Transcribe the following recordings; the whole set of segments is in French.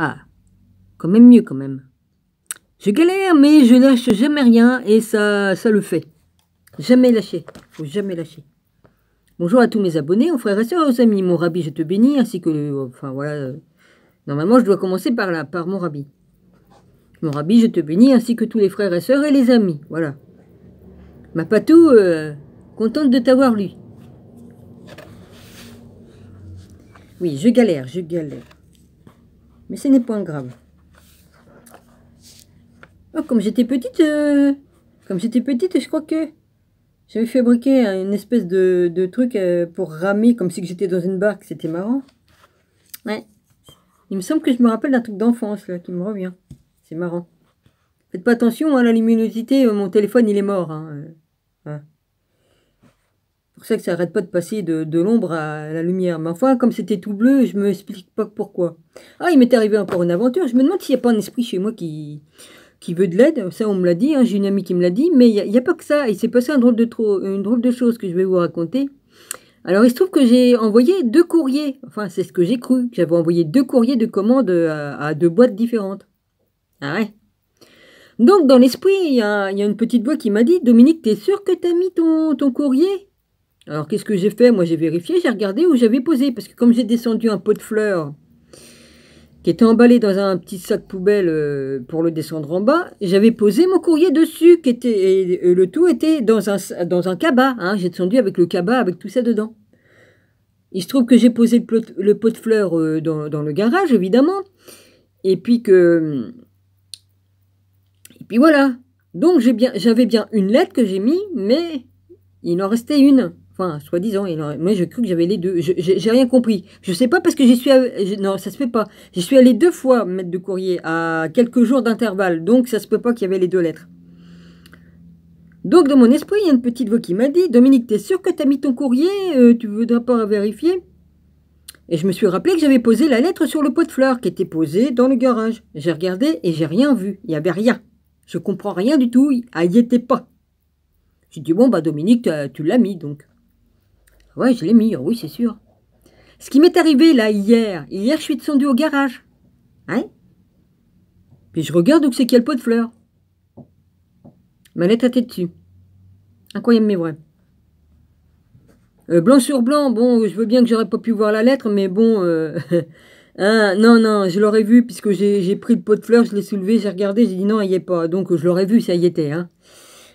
Ah, quand même mieux quand même. Je galère, mais je lâche jamais rien et ça le fait. Jamais lâcher. Faut jamais lâcher. Bonjour à tous mes abonnés, aux frères et sœurs, aux amis. Mon rabbi, je te bénis, ainsi que... enfin voilà. Normalement, je dois commencer par mon rabbi. Mon rabbi, je te bénis, ainsi que tous les frères et sœurs et les amis. Voilà. Ma patou, contente de t'avoir lu. Oui, je galère, je galère. Mais ce n'est point grave. Oh, comme j'étais petite, je crois que j'avais fabriqué une espèce de truc pour ramer, comme si j'étais dans une barque. C'était marrant. Ouais. Il me semble que je me rappelle d'un truc d'enfance, là, qui me revient. C'est marrant. Faites pas attention à la luminosité, mon téléphone, il est mort. Hein. C'est pour ça que ça arrête pas de passer de l'ombre à la lumière. Mais enfin, comme c'était tout bleu, je me explique pas pourquoi. Ah, il m'est arrivé encore une aventure. Je me demande s'il n'y a pas un esprit chez moi qui veut de l'aide. Ça, on me l'a dit. Hein. J'ai une amie qui me l'a dit. Mais il n'y a pas que ça. Il s'est passé une drôle de chose que je vais vous raconter. Alors, il se trouve que j'ai envoyé 2 courriers. Enfin, c'est ce que j'ai cru. J'avais envoyé 2 courriers de commande à 2 boîtes différentes. Ah ouais. Donc, dans l'esprit, il y a une petite voix qui m'a dit « Dominique, t'es sûr que t'as mis ton courrier ?» Alors, qu'est-ce que j'ai fait? Moi, j'ai vérifié, j'ai regardé où j'avais posé. Parce que comme j'ai descendu un pot de fleurs qui était emballé dans un petit sac poubelle pour le descendre en bas, j'avais posé mon courrier dessus. Et le tout était dans un cabas. Hein. J'ai descendu avec le cabas, avec tout ça dedans. Il se trouve que j'ai posé le pot de fleurs dans le garage, évidemment. Et puis voilà. Donc j'avais bien une lettre que j'ai mis, mais il en restait une. Enfin, soi-disant. Moi, je cru que j'avais les 2. J'ai rien compris. Je sais pas parce que non, ça se fait pas. J'y suis allé 2 fois mettre de courrier à quelques jours d'intervalle. Donc, ça se peut pas qu'il y avait les 2 lettres. Donc, dans mon esprit, il y a une petite voix qui m'a dit « Dominique, t'es sûr que t'as mis ton courrier tu voudrais pas vérifier ?» Et je me suis rappelé que j'avais posé la lettre sur le pot de fleurs qui était posé dans le garage. J'ai regardé et j'ai rien vu. Il n'y avait rien. Je comprends rien du tout. Elle y était pas. J'ai dit, bon, bah Dominique, tu l'as mis donc. Ouais, je l'ai mis, oui, c'est sûr. Ce qui m'est arrivé là hier, je suis descendu au garage. Hein? Puis je regarde où c'est qu'il y a le pot de fleurs. Ma lettre était dessus. Incroyable mais vrai. Blanc sur blanc, bon, je veux bien que j'aurais pas pu voir la lettre, mais bon, hein, non, je l'aurais vu, puisque j'ai pris le pot de fleurs, je l'ai soulevé, j'ai regardé, j'ai dit non, il n'y est pas, donc je l'aurais vu, ça y était, hein.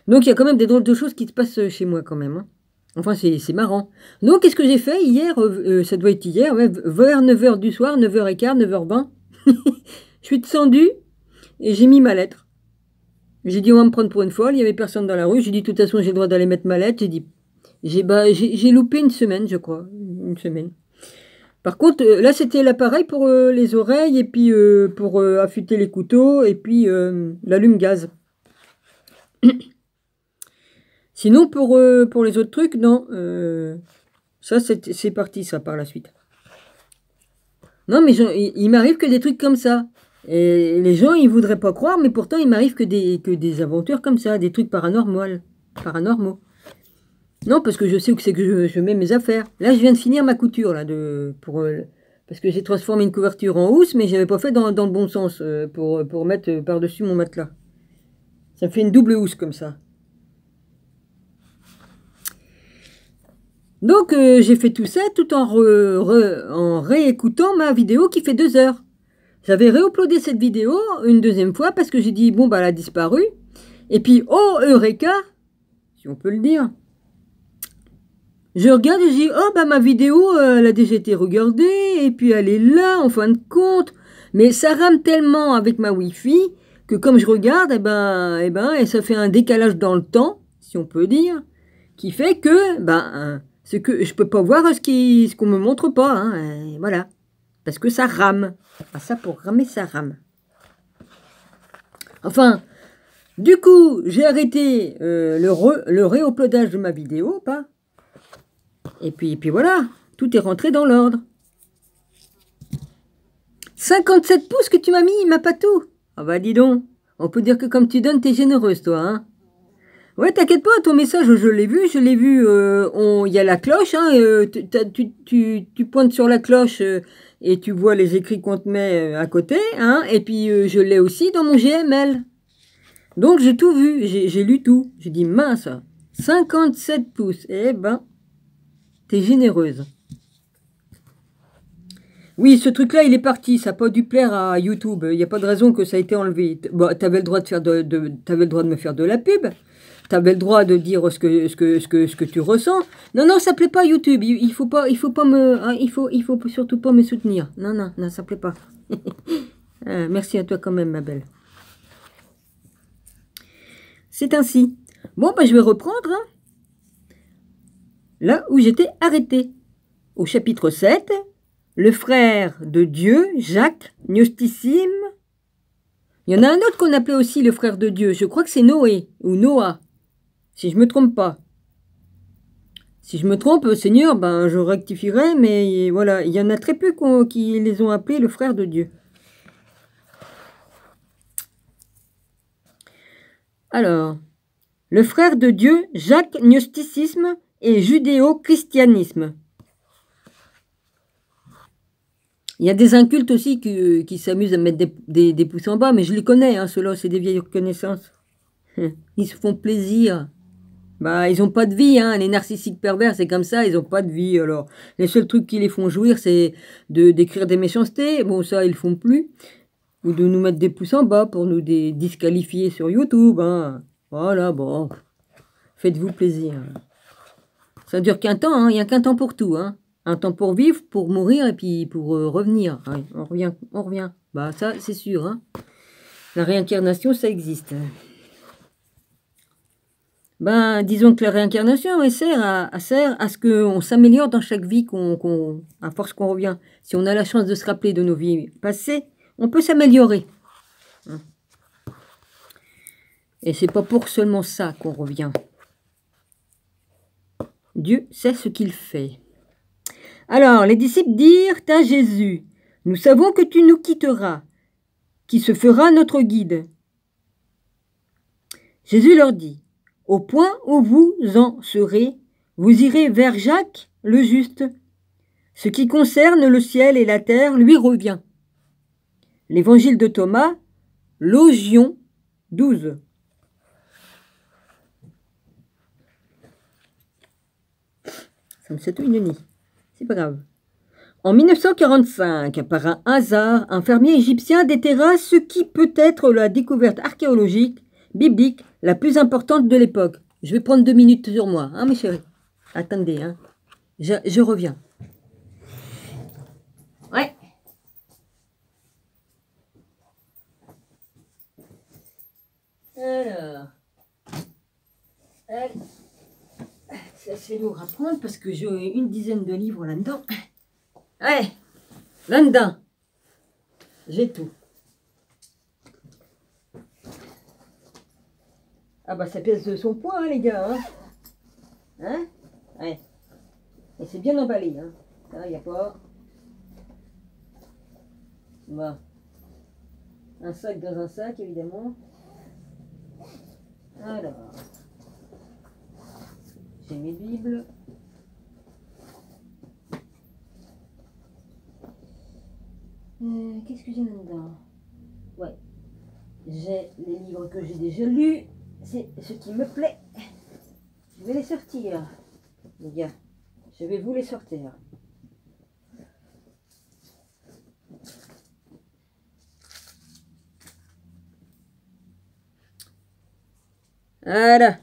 Donc il y a quand même des drôles de choses qui se passent chez moi quand même, hein. Enfin, c'est marrant. Donc, qu'est-ce que j'ai fait hier, ça doit être hier, ouais, vers 9h du soir, 9h15, 9h20, je suis descendue, et j'ai mis ma lettre. J'ai dit, on va me prendre pour une folle, il n'y avait personne dans la rue, j'ai dit, de toute façon, j'ai le droit d'aller mettre ma lettre, j'ai dit, j'ai loupé une semaine, je crois. Une semaine. Par contre, là, c'était l'appareil pour les oreilles, et puis pour affûter les couteaux, et puis l'allume-gaz. Sinon, pour les autres trucs, non. Ça, c'est parti, ça, par la suite. Non, mais il m'arrive que des trucs comme ça. Et les gens, ils voudraient pas croire, mais pourtant, il m'arrive que des aventures comme ça, des trucs paranormaux. Non, parce que je sais où c'est que je mets mes affaires. Là, je viens de finir ma couture, là, parce que j'ai transformé une couverture en housse, mais je n'avais pas fait dans le bon sens pour mettre par-dessus mon matelas. Ça me fait une double housse, comme ça. Donc, j'ai fait tout ça tout en réécoutant ma vidéo qui fait 2 heures. J'avais réuploadé cette vidéo une 2e fois, parce que j'ai dit, bon, bah, elle a disparu. Et puis, oh, Eureka, si on peut le dire. Je regarde et je dis, oh bah ma vidéo, elle a déjà été regardée, et puis elle est là, en fin de compte. Mais ça rame tellement avec ma Wi-Fi, que comme je regarde, et ça fait un décalage dans le temps, si on peut dire, qui fait que, ce que je peux pas voir ce qu'on me montre pas, hein, voilà. Parce que ça rame. Ah, ça, pour ramer, ça rame. Enfin, du coup, j'ai arrêté le réuploadage de ma vidéo, pas. Et puis voilà, tout est rentré dans l'ordre. 57 pouces que tu m'as mis, ma patou. Ah bah dis donc, on peut dire que comme tu donnes, t'es généreuse, toi, hein. Ouais, t'inquiète pas, ton message, je l'ai vu, il y a la cloche, hein, tu pointes sur la cloche et tu vois les écrits qu'on te met à côté, hein, et puis je l'ai aussi dans mon GML. Donc j'ai tout vu, j'ai lu tout. J'ai dit mince, 57 pouces, eh ben, t'es généreuse. Oui, ce truc-là, il est parti, ça n'a pas dû plaire à YouTube, il n'y a pas de raison que ça ait été enlevé. Bon, t'avais le droit de faire t'avais le droit de me faire de la pub. T'avais le droit de dire ce que tu ressens. Non, non, ça plaît pas YouTube. Il faut pas me, hein, il faut surtout pas me soutenir. Non, non, non, ça plaît pas. Merci à toi quand même, ma belle. C'est ainsi. Bon, bah, je vais reprendre hein, là où j'étais arrêté. Au chapitre 7, le frère de Dieu, Jacques, Gnostissime. Il y en a un autre qu'on appelait aussi le frère de Dieu. Je crois que c'est Noé ou Noah. Si je me trompe pas. Si je me trompe, Seigneur, ben je rectifierai, mais voilà, il y en a très peu qui les ont appelés le frère de Dieu. Alors, le frère de Dieu, Jacques, Gnosticisme et judéo-christianisme. Il y a des incultes aussi qui s'amusent à mettre des pouces en bas, mais je les connais, hein, ceux-là, c'est des vieilles connaissances. Ils se font plaisir. Bah, ils ont pas de vie, hein. Les narcissiques pervers, c'est comme ça, ils ont pas de vie. Alors, les seuls trucs qui les font jouir, c'est d'écrire des méchancetés. Bon, ça, ils le font plus. Ou de nous mettre des pouces en bas pour nous disqualifier sur YouTube, hein. Voilà, bon. Faites-vous plaisir. Ça dure qu'un temps, hein. Il n'y a qu'un temps pour tout, hein. Un temps pour vivre, pour mourir et puis pour revenir. Ouais, on revient. Bah, ça, c'est sûr, hein. La réincarnation, ça existe. Ben, disons que la réincarnation elle sert à ce qu'on s'améliore dans chaque vie, à force qu'on revient. Si on a la chance de se rappeler de nos vies passées, on peut s'améliorer. Et c'est pas pour seulement ça qu'on revient. Dieu sait ce qu'il fait. Alors, les disciples dirent à Jésus, « Nous savons que tu nous quitteras, qui se fera notre guide. » Jésus leur dit, « Au point où vous en serez, vous irez vers Jacques le juste. Ce qui concerne le ciel et la terre lui revient. » L'évangile de Thomas, Logion 12. Ça me chatouille le nez. C'est pas grave. En 1945, par un hasard, un fermier égyptien déterra ce qui peut être la découverte archéologique, biblique, la plus importante de l'époque. Je vais prendre 2 minutes sur moi, hein, mes chéris. Attendez, hein. Je reviens. Ouais. Alors. C'est lourd à prendre parce que j'ai une dizaine de livres là-dedans. Ouais, là-dedans, j'ai tout. Ah bah ça pèse de son poids, hein, les gars. Hein, ouais. Et c'est bien emballé. Hein. Là, il n'y a pas... Bon. Un sac dans un sac, évidemment. Alors... J'ai mes bibles. Qu'est-ce que j'ai là-dedans? Ouais. J'ai les livres que j'ai déjà lus. C'est ce qui me plaît. Je vais les sortir. Les gars, je vais vous les sortir. Voilà.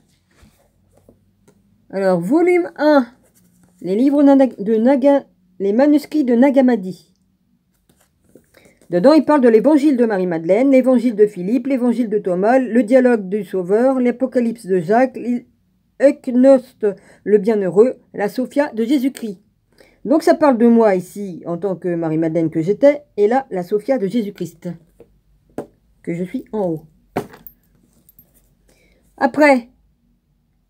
Alors, volume 1, les livres de les manuscrits de Nag Hammadi. Dedans, il parle de l'évangile de Marie-Madeleine, l'évangile de Philippe, l'évangile de Thomas, le dialogue du Sauveur, l'Apocalypse de Jacques, l'Euchnost, le Bienheureux, la Sophia de Jésus-Christ. Donc, ça parle de moi ici, en tant que Marie-Madeleine que j'étais, et là, la Sophia de Jésus-Christ, que je suis en haut. Après,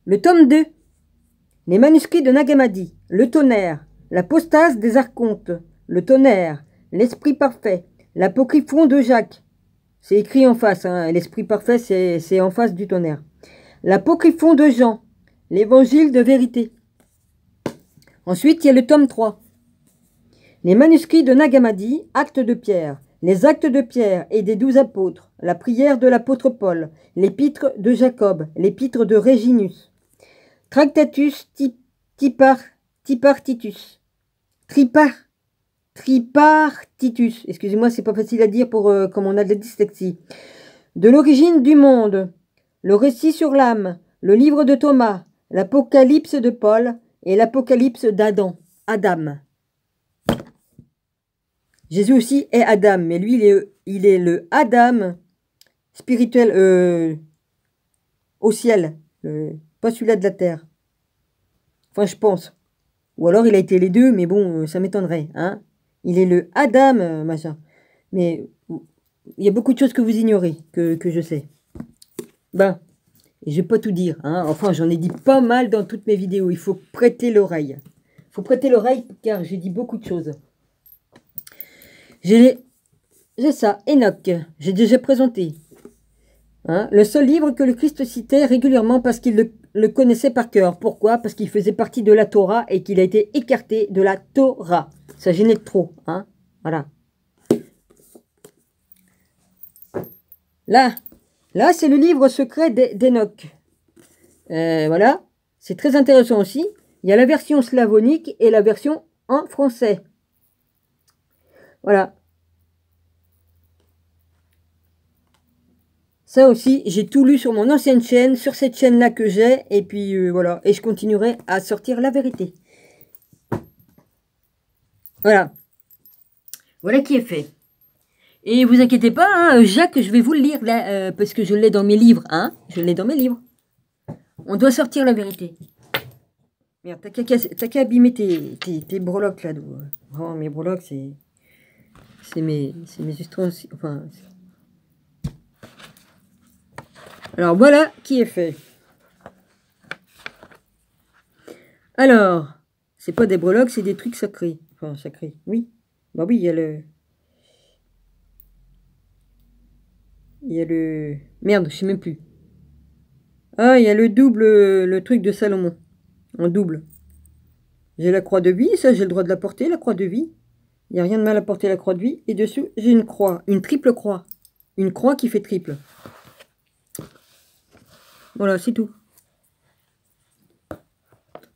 le tome 2. Les manuscrits de Nag Hammadi, le tonnerre, l'apostase des archontes, le tonnerre, l'esprit parfait, l'apocryphon de Jacques. C'est écrit en face, hein. L'esprit parfait, c'est en face du tonnerre. l'Apocryphon de Jean, l'Évangile de vérité. Ensuite, il y a le tome 3. Les manuscrits de Nag Hammadi, Actes de Pierre, les Actes de Pierre et des 12 apôtres, la prière de l'apôtre Paul, l'épître de Jacob, l'épître de Réginus, Tractatus Tripartitus, excusez-moi, c'est pas facile à dire pour comme on a de la dyslexie. De l'origine du monde, le récit sur l'âme, le livre de Thomas, l'Apocalypse de Paul et l'Apocalypse d'Adam. Jésus aussi est Adam, mais lui, il est le Adam spirituel au ciel, pas celui-là de la terre. Enfin, je pense. Ou alors, il a été les deux, mais bon, ça m'étonnerait. Hein, il est le Adam, machin. Mais il y a beaucoup de choses que vous ignorez, que je sais. Ben, je vais pas tout dire. Hein. Enfin, j'en ai dit pas mal dans toutes mes vidéos. Il faut prêter l'oreille. Il faut prêter l'oreille, car j'ai dit beaucoup de choses. J'ai ça, Enoch, j'ai déjà présenté. Hein, le seul livre que le Christ citait régulièrement parce qu'il le connaissait par cœur. Pourquoi? Parce qu'il faisait partie de la Torah et qu'il a été écarté de la Torah. Ça gênait trop. Hein, voilà. Là c'est le livre secret d'Enoch. Voilà. C'est très intéressant aussi. Il y a la version slavonique et la version en français. Voilà. Ça aussi, j'ai tout lu sur mon ancienne chaîne, sur cette chaîne-là que j'ai. Et puis voilà. Et je continuerai à sortir la vérité. Voilà. Voilà qui est fait. Et vous inquiétez pas, hein, Jacques, je vais vous le lire là, parce que je l'ai dans mes livres. Hein, je l'ai dans mes livres. On doit sortir la vérité. Merde, t'as qu'à abîmer tes breloques là. Oh, mes breloques, c'est mes histoires. Enfin. Alors voilà qui est fait. Alors, c'est pas des breloques, c'est des trucs sacrés. Enfin, sacrés, oui. Bah oui, il y a le... Merde, je sais même plus. Ah, il y a le double, le truc de Salomon. En double. J'ai la croix de vie, ça j'ai le droit de la porter, la croix de vie. Il n'y a rien de mal à porter la croix de vie. Et dessus, j'ai une croix, une triple croix. Une croix qui fait triple. Voilà, c'est tout.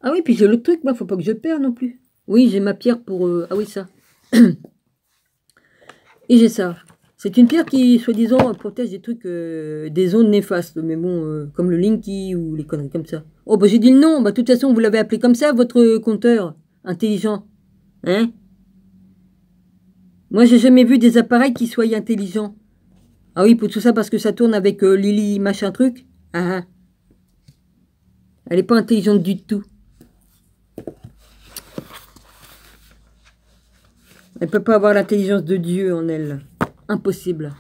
Ah oui, puis j'ai l'autre truc, moi, faut pas que je perde non plus. Oui, j'ai ma pierre pour... Ah oui, ça. Et j'ai ça. C'est une pierre qui, soi-disant, protège des trucs, des ondes néfastes. Mais bon, comme le Linky ou les conneries comme ça. Oh, bah j'ai dit le nom. Bah, de toute façon, vous l'avez appelé comme ça, votre compteur intelligent. Hein? Moi, j'ai jamais vu des appareils qui soient intelligents. Ah oui, pour tout ça, parce que ça tourne avec Lily machin truc. Ah ah. Elle n'est pas intelligente du tout. Elle peut pas avoir l'intelligence de Dieu en elle. Impossible.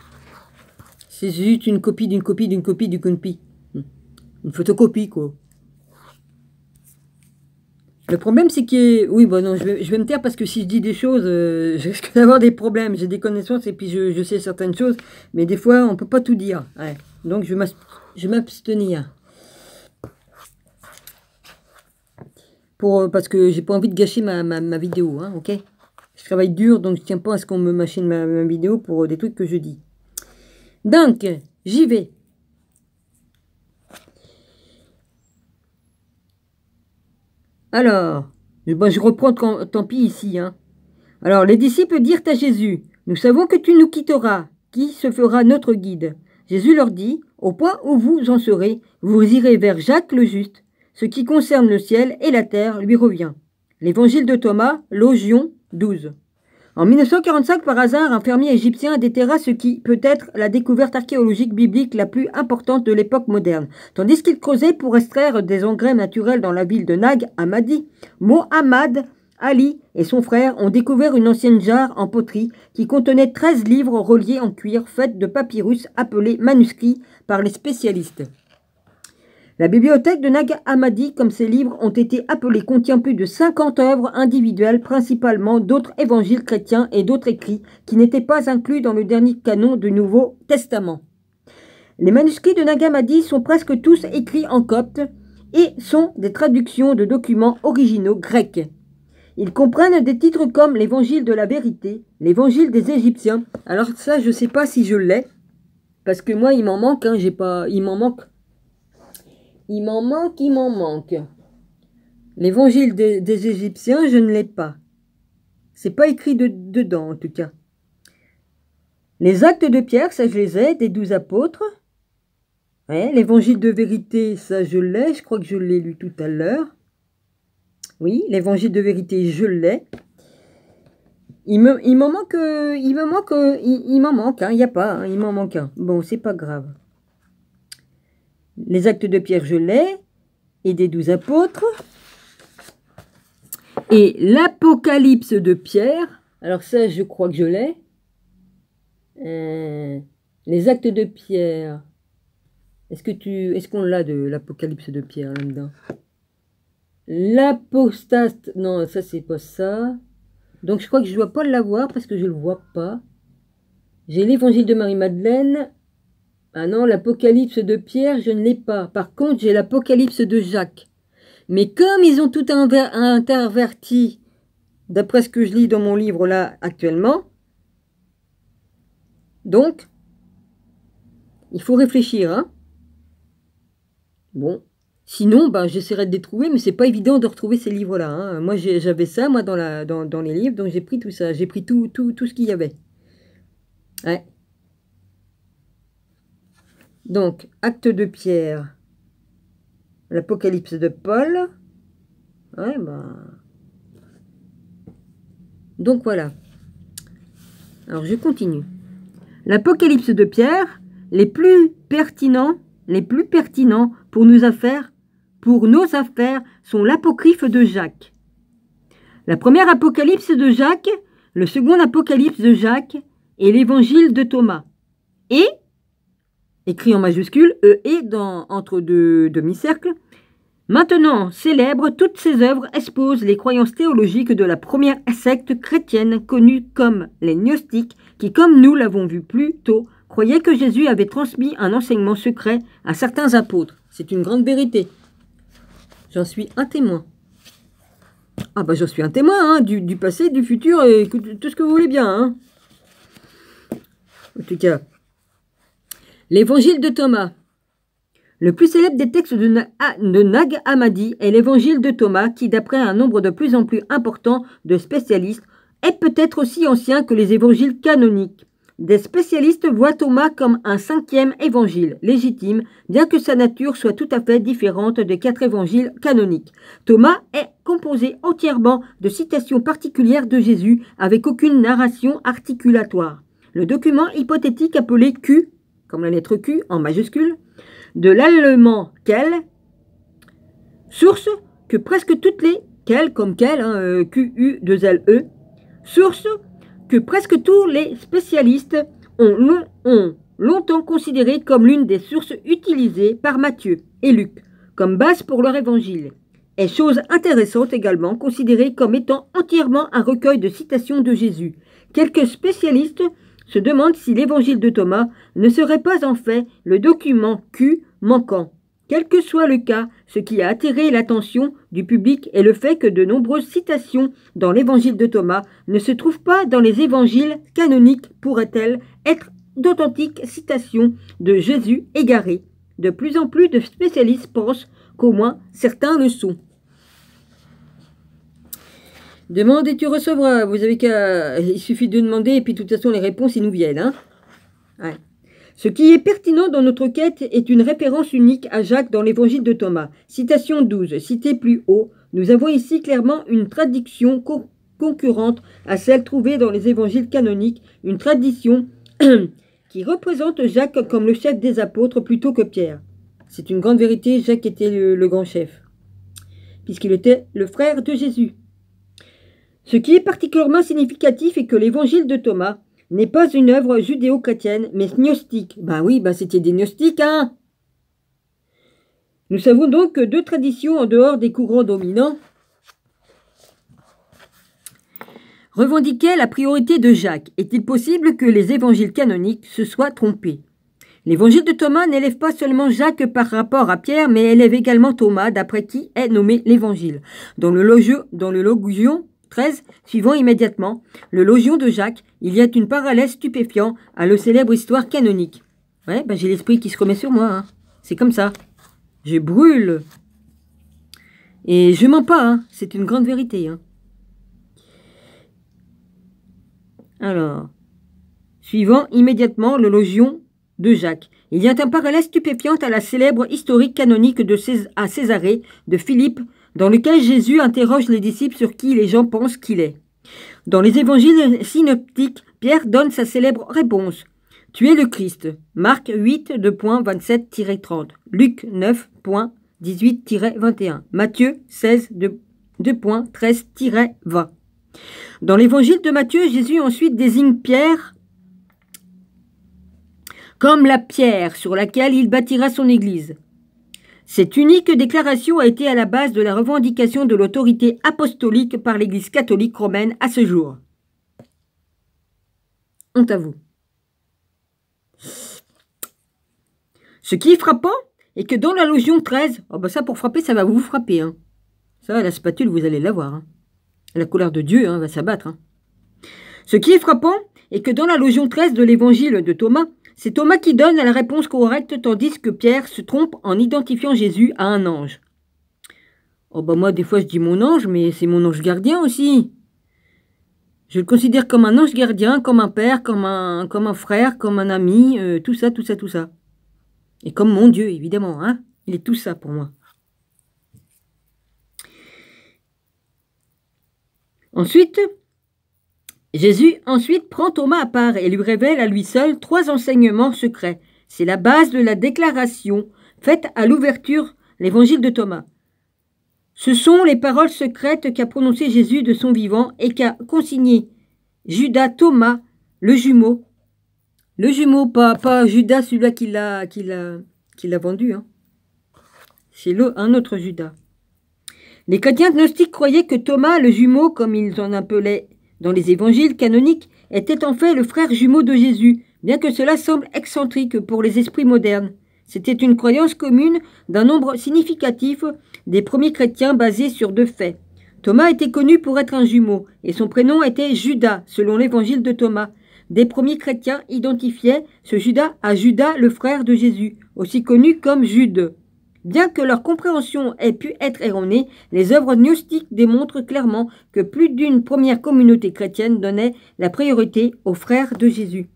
C'est juste une copie d'une copie d'une copie d'une copie. Une photocopie, quoi. Le problème, c'est que... Oui, bon, non, je vais me taire parce que si je dis des choses, je risque d'avoir des problèmes. J'ai des connaissances et puis je sais certaines choses. Mais des fois, on peut pas tout dire. Ouais. Donc, je vais m'abstenir. Parce que j'ai pas envie de gâcher ma vidéo, hein, ok? Je travaille dur, donc je tiens pas à ce qu'on me machine ma vidéo pour des trucs que je dis. Donc, j'y vais. Alors, je reprends tant pis ici. Hein. Alors, les disciples dirent à Jésus, « Nous savons que tu nous quitteras. Qui se fera notre guide ?» Jésus leur dit, « Au point où vous en serez, vous irez vers Jacques le juste. Ce qui concerne le ciel et la terre lui revient. » L'évangile de Thomas, Logion 12. En 1945, par hasard, un fermier égyptien déterra ce qui peut être la découverte archéologique biblique la plus importante de l'époque moderne. Tandis qu'il creusait pour extraire des engrais naturels dans la ville de Nag Hammadi, Mohammad Ali et son frère ont découvert une ancienne jarre en poterie qui contenait 13 livres reliés en cuir faits de papyrus appelés manuscrits par les spécialistes. La bibliothèque de Nag Hammadi, comme ces livres ont été appelés, contient plus de 50 œuvres individuelles, principalement d'autres évangiles chrétiens et d'autres écrits qui n'étaient pas inclus dans le dernier canon du Nouveau Testament. Les manuscrits de Nag Hammadi sont presque tous écrits en copte et sont des traductions de documents originaux grecs. Ils comprennent des titres comme l'Évangile de la vérité, l'Évangile des Égyptiens. Alors ça, je ne sais pas si je l'ai, parce que moi, il m'en manque, hein, j'ai pas... Il m'en manque. Il m'en manque. L'Évangile des Égyptiens, je ne l'ai pas. C'est pas écrit dedans, en tout cas. Les actes de Pierre, ça je les ai, des 12 apôtres. Ouais, l'Évangile de vérité, ça je l'ai, je crois que je l'ai lu tout à l'heure. Oui, l'Évangile de vérité, je l'ai. Il m'en manque, hein, il n'y a pas, hein, il m'en manque un. Bon, c'est pas grave. Les actes de Pierre, je l'ai, et des 12 apôtres. Et l'Apocalypse de Pierre, alors ça, je crois que je l'ai. Les actes de Pierre, est-ce qu'on l'a de l'Apocalypse de Pierre là-dedans? L'apostate, non, ça c'est pas ça. Donc je crois que je dois pas l'avoir parce que je le vois pas. J'ai l'Évangile de Marie-Madeleine. Ah non, l'Apocalypse de Pierre, je ne l'ai pas. Par contre, j'ai l'Apocalypse de Jacques. Mais comme ils ont tout interverti, d'après ce que je lis dans mon livre là actuellement, donc, il faut réfléchir, hein. Bon, sinon, bah, j'essaierai de les trouver, mais c'est pas évident de retrouver ces livres-là, hein. Moi, j'avais ça, moi, dans les livres, donc j'ai pris tout ça. J'ai pris tout ce qu'il y avait. Ouais. Donc, Actes de Pierre, l'Apocalypse de Paul. Ouais, bah... Donc, voilà. Alors, je continue. L'Apocalypse de Pierre, les plus pertinents pour nos affaires sont l'apocryphe de Jacques. La première Apocalypse de Jacques, le second Apocalypse de Jacques et l'Évangile de Thomas. Et, écrit en majuscule, entre deux demi-cercles, maintenant célèbre toutes ces œuvres exposent les croyances théologiques de la première secte chrétienne connue comme les gnostiques, qui, comme nous l'avons vu plus tôt, croyaient que Jésus avait transmis un enseignement secret à certains apôtres. C'est une grande vérité. J'en suis un témoin. Ah bah j'en suis un témoin, hein, du passé, du futur, et tout ce que vous voulez bien. Hein. En tout cas, l'Évangile de Thomas. Le plus célèbre des textes de Nag Hammadi est l'Évangile de Thomas, qui, d'après un nombre de plus en plus important de spécialistes, est peut-être aussi ancien que les évangiles canoniques. Des spécialistes voient Thomas comme un 5e évangile légitime, bien que sa nature soit tout à fait différente des 4 évangiles canoniques. Thomas est composé entièrement de citations particulières de Jésus, avec aucune narration articulatoire. Le document hypothétique appelé Q, comme la lettre Q en majuscule, de l'allemand quel, source que presque toutes les quel, comme quel, hein, Q-U-2-L-E, source que presque tous les spécialistes ont longtemps considérée comme l'une des sources utilisées par Matthieu et Luc comme base pour leur évangile, est chose intéressante également considérée comme étant entièrement un recueil de citations de Jésus. Quelques spécialistes se demandent si l'évangile de Thomas ne serait pas en fait le document Q manquant. Quel que soit le cas, ce qui a attiré l'attention du public est le fait que de nombreuses citations dans l'évangile de Thomas ne se trouvent pas dans les évangiles canoniques. Pourraient-elles être d'authentiques citations de Jésus égarées? De plus en plus de spécialistes pensent qu'au moins certains le sont. Demande et tu recevras. Vous avez qu'à... Il suffit de demander et puis de toute façon les réponses ils nous viennent. Hein, ouais. Ce qui est pertinent dans notre quête est une référence unique à Jacques dans l'évangile de Thomas. Citation 12, citée plus haut. Nous avons ici clairement une traduction concurrente à celle trouvée dans les évangiles canoniques, une tradition qui représente Jacques comme le chef des apôtres plutôt que Pierre. C'est une grande vérité, Jacques était le grand chef, puisqu'il était le frère de Jésus. Ce qui est particulièrement significatif est que l'évangile de Thomas n'est pas une œuvre judéo-chrétienne, mais gnostique. Ben oui, c'était des gnostiques, hein. Nous savons donc que 2 traditions en dehors des courants dominants revendiquaient la priorité de Jacques. Est-il possible que les évangiles canoniques se soient trompés? L'évangile de Thomas n'élève pas seulement Jacques par rapport à Pierre, mais élève également Thomas, d'après qui est nommé l'évangile. Dans le Logion 13, suivant immédiatement, le Logion de Jacques, il y a une parallèle stupéfiant à la célèbre histoire canonique. Ouais, ben j'ai l'esprit qui se remet sur moi, hein. C'est comme ça. Je brûle. Et je mens pas, hein. C'est une grande vérité, hein. Alors, suivant immédiatement le Logion de Jacques. Il y a un parallèle stupéfiant à la célèbre historique canonique à Césarée de Philippe, dans lequel Jésus interroge les disciples sur qui les gens pensent qu'il est. Dans les évangiles synoptiques, Pierre donne sa célèbre réponse. « Tu es le Christ » Marc 8, 2.27-30, Luc 9.18-21, Matthieu 16, 2.13-20. Dans l'évangile de Matthieu, Jésus ensuite désigne Pierre comme la pierre sur laquelle il bâtira son église. Cette unique déclaration a été à la base de la revendication de l'autorité apostolique par l'Église catholique romaine à ce jour. Honte à vous. Ce qui est frappant est que dans la Logion 13, oh ben ça pour frapper, ça va vous frapper. Hein. Ça, la spatule, vous allez l'avoir. Hein. La colère de Dieu va s'abattre. Hein. Ce qui est frappant est que dans la Logion 13 de l'évangile de Thomas, c'est Thomas qui donne la réponse correcte, tandis que Pierre se trompe en identifiant Jésus à un ange. Oh bah moi, des fois, je dis mon ange, mais c'est mon ange gardien aussi. Je le considère comme un ange gardien, comme un père, comme un frère, comme un ami, tout ça. Et comme mon Dieu, évidemment, hein. Il est tout ça pour moi. Jésus prend Thomas à part et lui révèle à lui seul 3 enseignements secrets. C'est la base de la déclaration faite à l'ouverture, l'évangile de Thomas. Ce sont les paroles secrètes qu'a prononcées Jésus de son vivant et qu'a consigné Judas Thomas, le jumeau. Le jumeau, pas Judas, celui-là qui l'a vendu. Hein. C'est un autre Judas. Les chrétiens gnostiques croyaient que Thomas, le jumeau, comme ils en appelaient dans les évangiles canoniques, était en fait le frère jumeau de Jésus, bien que cela semble excentrique pour les esprits modernes. C'était une croyance commune d'un nombre significatif des premiers chrétiens basés sur 2 faits. Thomas était connu pour être un jumeau, et son prénom était Judas, selon l'évangile de Thomas. Des premiers chrétiens identifiaient ce Judas à Judas, le frère de Jésus, aussi connu comme Jude. Bien que leur compréhension ait pu être erronée, les œuvres gnostiques démontrent clairement que plus d'une première communauté chrétienne donnait la priorité aux frères de Jésus.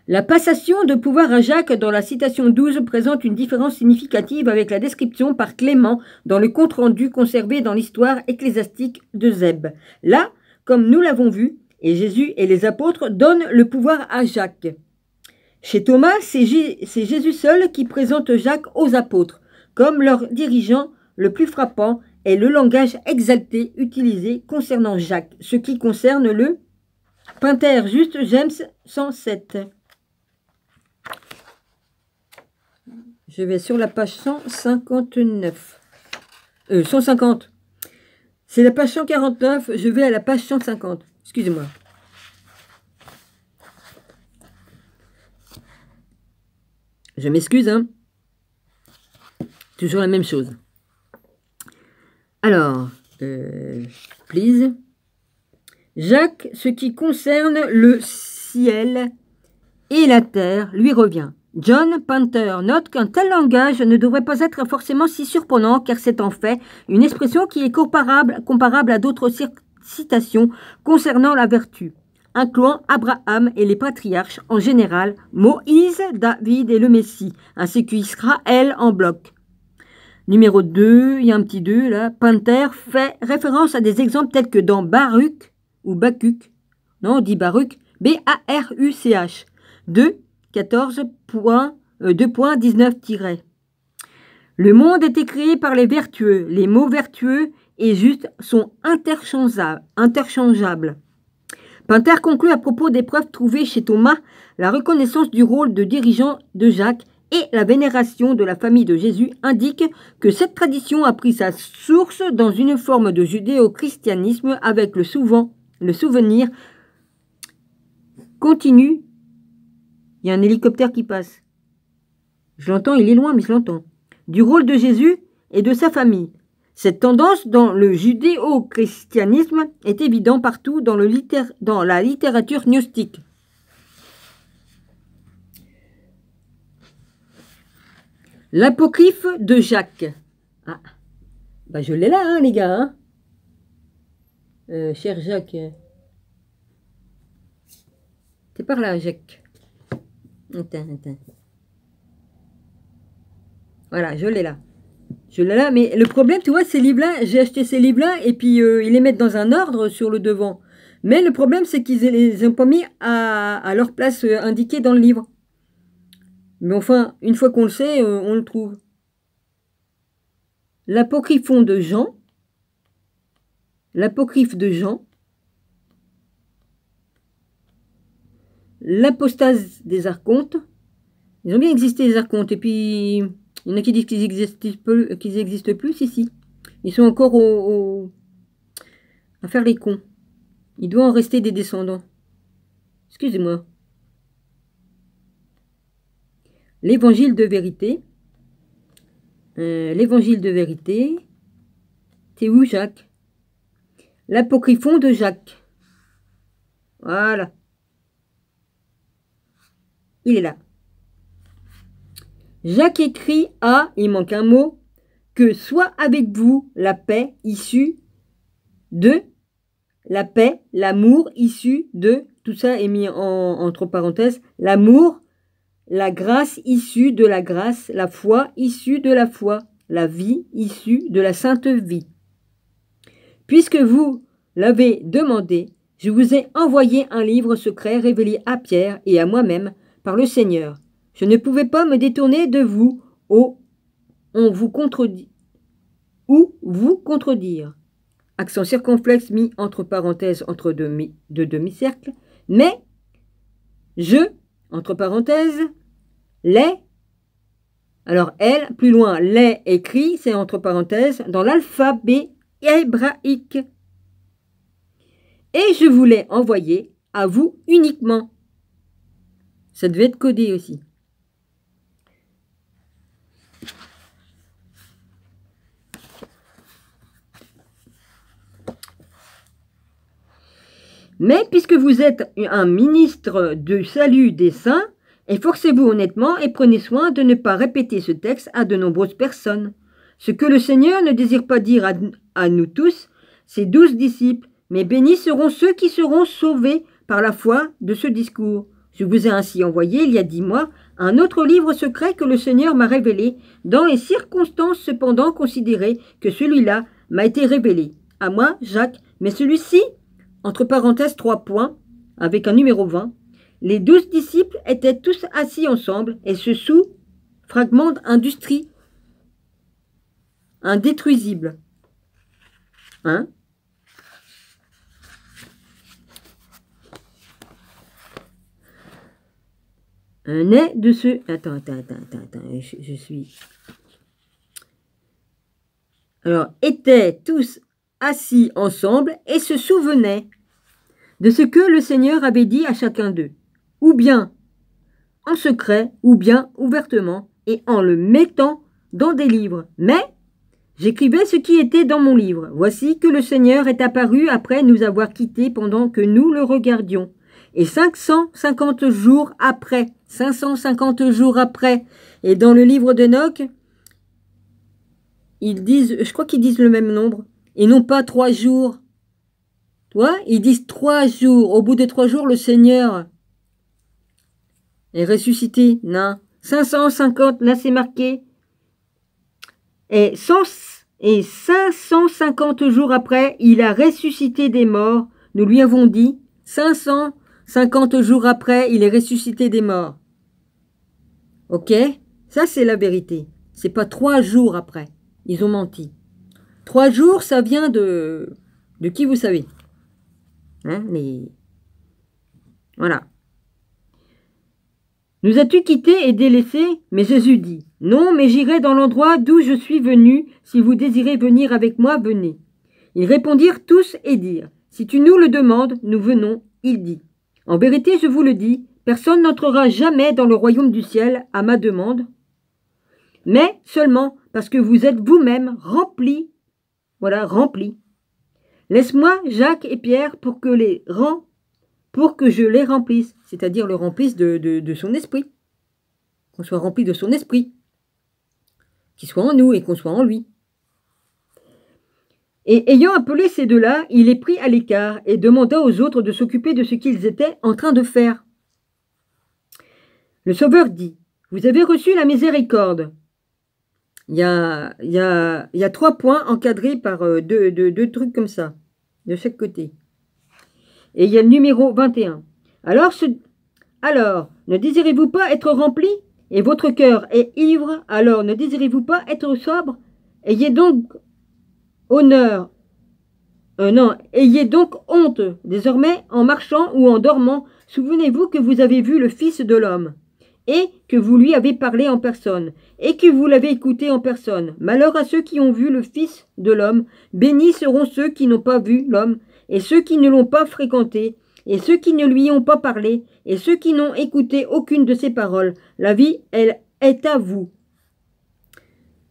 La passation de pouvoir à Jacques dans la citation 12 présente une différence significative avec la description par Clément dans le compte-rendu conservé dans l'histoire ecclésiastique de Zeb. Là, comme nous l'avons vu, et Jésus et les apôtres donnent le pouvoir à Jacques. Chez Thomas, c'est Jésus seul qui présente Jacques aux apôtres. Comme leur dirigeant, le plus frappant est le langage exalté utilisé concernant Jacques, ce qui concerne le Pinter Juste James 107. Je vais sur la page 159. 150. C'est la page 149, je vais à la page 150. Excusez-moi. Je m'excuse, hein. Toujours la même chose. Alors, please. Jacques, ce qui concerne le ciel et la terre, lui revient. John Pinter note qu'un tel langage ne devrait pas être forcément si surprenant, car c'est en fait une expression qui est comparable à d'autres citations concernant la vertu, incluant Abraham et les patriarches en général, Moïse, David et le Messie, ainsi qu'Israël en bloc. Numéro 2, il y a un petit 2 là, Pinter fait référence à des exemples tels que dans Baruch, ou Bacuc, non on dit Baruch, B-A-R-U-C-H, 2, 14.2.19-. Le monde était créé par les vertueux, les mots vertueux et juste sont interchangeables. Pinter conclut à propos des preuves trouvées chez Thomas, la reconnaissance du rôle de dirigeant de Jacques et la vénération de la famille de Jésus indique que cette tradition a pris sa source dans une forme de judéo-christianisme avec le souvenir continue. Il y a un hélicoptère qui passe. Je l'entends, il est loin, mais je l'entends. Du rôle de Jésus et de sa famille. Cette tendance dans le judéo-christianisme est évidente partout dans la littérature gnostique. L'apocryphe de Jacques. Ah, bah je l'ai là, hein, les gars. Hein. Cher Jacques. C'est par là, Jacques. Attends. Voilà, je l'ai là. Je l'ai là, mais le problème, tu vois, ces livres-là, j'ai acheté ces livres-là et puis ils les mettent dans un ordre sur le devant. Mais le problème, c'est qu'ils les ont pas mis à leur place indiquée dans le livre. Mais enfin, une fois qu'on le sait, on le trouve. L'apocryphon de Jean. L'apocryphe de Jean. L'apostase des archontes. Ils ont bien existé, les archontes. Et puis, il y en a qui disent qu'ils n'existent plus. Si. Ils sont encore à faire les cons. Il doit en rester des descendants. Excusez-moi. L'évangile de vérité. L'évangile de vérité. C'est où, Jacques? L'apocryphon de Jacques. Voilà. Il est là. Jacques écrit à, il manque un mot, que soit avec vous la paix issue de, la paix, l'amour issu de, tout ça est mis entre parenthèses, l'amour, la grâce issue de la grâce, la foi issue de la foi, la vie issue de la sainte vie. Puisque vous l'avez demandé, je vous ai envoyé un livre secret révélé à Pierre et à moi-même par le Seigneur. Je ne pouvais pas me détourner de vous ou vous contredire. Accent circonflexe mis entre parenthèses entre deux demi-cercles. Mais je, entre parenthèses, les, alors elle, plus loin, les écrit, c'est entre parenthèses, dans l'alphabet hébraïque. Et je voulais envoyer à vous uniquement. Ça devait être codé aussi. Mais puisque vous êtes un ministre du salut des saints, efforcez-vous honnêtement et prenez soin de ne pas répéter ce texte à de nombreuses personnes. Ce que le Seigneur ne désire pas dire à nous tous, ses 12 disciples, mais bénis seront ceux qui seront sauvés par la foi de ce discours. Je vous ai ainsi envoyé, il y a 10 mois, un autre livre secret que le Seigneur m'a révélé, dans les circonstances cependant considérées que celui-là m'a été révélé. À moi, Jacques, mais celui-ci, entre parenthèses 3 points, avec un numéro 20, les 12 disciples étaient tous assis ensemble et ce sous-fragment d'industrie indétruisible. Hein? Un nez de ce... Attends, je suis... Alors, étaient tous assis ensemble et se souvenaient de ce que le Seigneur avait dit à chacun d'eux, ou bien en secret, ou bien ouvertement, et en le mettant dans des livres. Mais j'écrivais ce qui était dans mon livre. Voici que le Seigneur est apparu après nous avoir quittés pendant que nous le regardions. Et 550 jours après, et dans le livre d'Enoch, ils disent, je crois qu'ils disent le même nombre, et non pas 3 jours. Toi, ils disent 3 jours. Au bout des 3 jours, le Seigneur est ressuscité. Non. 550, là c'est marqué. Et 550 jours après, il a ressuscité des morts. Nous lui avons dit, 550 jours après, il est ressuscité des morts. Ok? Ça, c'est la vérité. C'est pas 3 jours après. Ils ont menti. 3 jours, ça vient de qui vous savez. Hein, Voilà. Nous as-tu quittés et délaissés? Mais Jésus dit, non, mais j'irai dans l'endroit d'où je suis venu. Si vous désirez venir avec moi, venez. Ils répondirent tous et dirent, si tu nous le demandes, nous venons. Il dit, En vérité, je vous le dis, personne n'entrera jamais dans le royaume du ciel à ma demande, mais seulement parce que vous êtes vous-même remplis, voilà, remplis. Laisse-moi Jacques et Pierre pour que je les remplisse, c'est-à-dire le remplisse de son esprit, qu'on soit rempli de son esprit, qu'il soit en nous et qu'on soit en lui. Et ayant appelé ces deux-là, il les prit à l'écart et demanda aux autres de s'occuper de ce qu'ils étaient en train de faire. Le Sauveur dit, « Vous avez reçu la miséricorde. » Il y a 3 points encadrés par deux trucs comme ça, de chaque côté. Et il y a le numéro 21. Alors, ne désirez-vous pas être rempli? Et votre cœur est ivre, alors ne désirez-vous pas être sobre? Ayez donc ayez donc honte, désormais, en marchant ou en dormant, souvenez-vous que vous avez vu le Fils de l'homme, et que vous lui avez parlé en personne, et que vous l'avez écouté en personne. Malheur à ceux qui ont vu le Fils de l'homme, bénis seront ceux qui n'ont pas vu l'homme, et ceux qui ne l'ont pas fréquenté, et ceux qui ne lui ont pas parlé, et ceux qui n'ont écouté aucune de ses paroles. La vie, elle est à vous.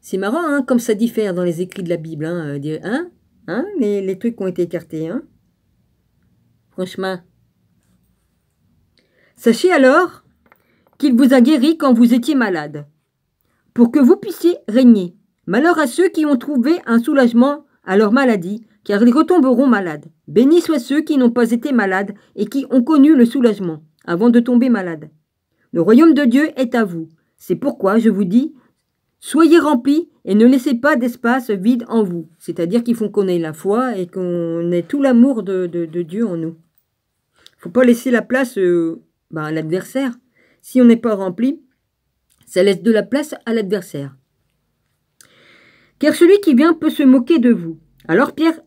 C'est marrant, hein, comme ça diffère dans les écrits de la Bible, les trucs qui ont été écartés, hein. Franchement. Sachez alors qu'il vous a guéri quand vous étiez malade, pour que vous puissiez régner. Malheur à ceux qui ont trouvé un soulagement à leur maladie, car ils retomberont malades. Bénis soient ceux qui n'ont pas été malades et qui ont connu le soulagement avant de tomber malades. Le royaume de Dieu est à vous. C'est pourquoi je vous dis, soyez remplis et ne laissez pas d'espace vide en vous. C'est-à-dire qu'il faut qu'on ait la foi et qu'on ait tout l'amour de Dieu en nous. Il ne faut pas laisser la place à l'adversaire. Si on n'est pas rempli, ça laisse de la place à l'adversaire. Car celui qui vient peut se moquer de vous. Alors Pierre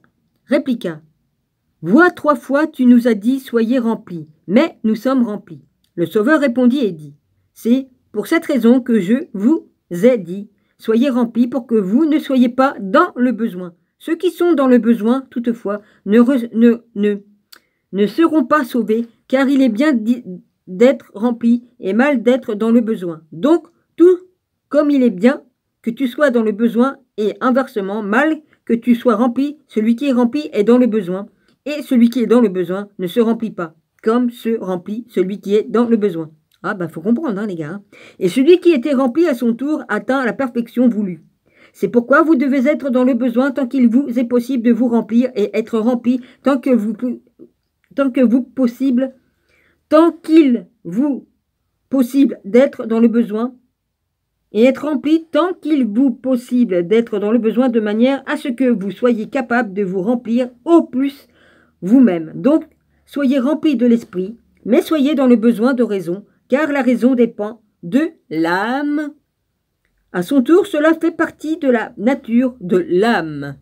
répliqua, « Vois 3 fois tu nous as dit, soyez remplis, mais nous sommes remplis. » Le Sauveur répondit et dit, « C'est pour cette raison que je vous ai dit, soyez remplis pour que vous ne soyez pas dans le besoin. Ceux qui sont dans le besoin, toutefois, ne seront pas sauvés, car il est bien d'être rempli et mal d'être dans le besoin. Donc, tout comme il est bien que tu sois dans le besoin et inversement, mal que tu sois rempli, celui qui est rempli est dans le besoin, et celui qui est dans le besoin ne se remplit pas, comme se remplit celui qui est dans le besoin. » Ah, faut comprendre, hein, les gars. Et celui qui était rempli à son tour atteint la perfection voulue. C'est pourquoi vous devez être dans le besoin tant qu'il vous est possible de vous remplir et être rempli tant qu'il vous possible d'être dans le besoin et être rempli tant qu'il vous possible d'être dans le besoin de manière à ce que vous soyez capable de vous remplir au plus vous-même. Donc, soyez remplis de l'esprit, mais soyez dans le besoin de raison, car la raison dépend de l'âme. À son tour, cela fait partie de la nature de l'âme.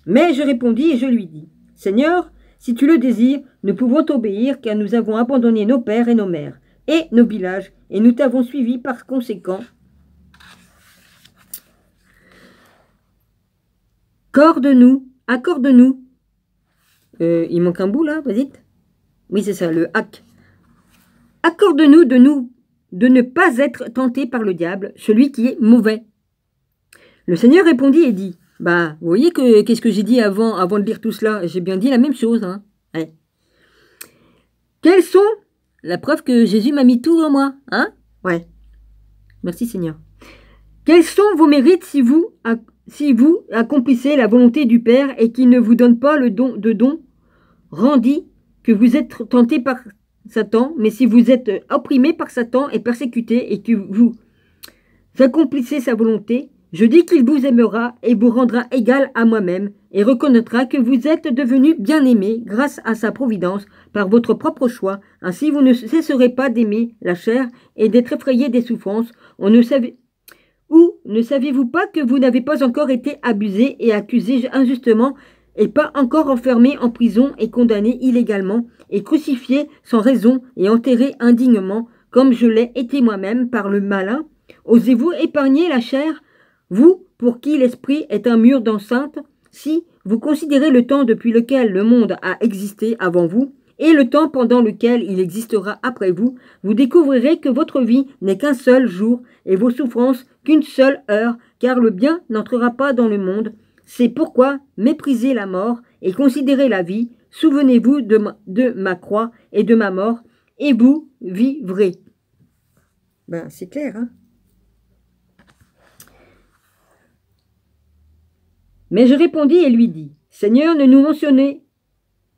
Mais je répondis et je lui dis, « Seigneur, si tu le désires, nous pouvons t'obéir, car nous avons abandonné nos pères et nos mères, et nos villages, et nous t'avons suivi par conséquent. Accorde-nous. Il manque un bout là, vas-y. Oui, c'est ça, le hack. Accorde-nous de ne pas être tenté par le diable, celui qui est mauvais. Le Seigneur répondit et dit, « Vous voyez qu'est-ce que j'ai dit avant de lire tout cela? J'ai bien dit la même chose. Hein. Ouais. Quelles sont la preuve que Jésus m'a mis tout en moi? Hein? Ouais. Merci Seigneur. Quels sont vos mérites si vous accomplissez la volonté du Père et qu'il ne vous donne pas le don rendit que vous êtes tenté par Satan, mais si vous êtes opprimé par Satan et persécuté et que vous accomplissez sa volonté, je dis qu'il vous aimera et vous rendra égal à moi-même et reconnaîtra que vous êtes devenu bien-aimé grâce à sa providence par votre propre choix. Ainsi vous ne cesserez pas d'aimer la chair et d'être effrayé des souffrances. Ne saviez-vous pas que vous n'avez pas encore été abusé et accusé injustement et pas encore enfermé en prison et condamné illégalement et crucifié sans raison et enterré indignement comme je l'ai été moi-même par le malin? Osez-vous épargner la chair, vous, pour qui l'esprit est un mur d'enceinte, si vous considérez le temps depuis lequel le monde a existé avant vous, et le temps pendant lequel il existera après vous, vous découvrirez que votre vie n'est qu'un seul jour et vos souffrances qu'une seule heure, car le bien n'entrera pas dans le monde. C'est pourquoi méprisez la mort et considérez la vie. Souvenez-vous de ma croix et de ma mort, et vous vivrez. Ben, c'est clair, hein? Mais je répondis et lui dis, Seigneur, ne nous mentionnez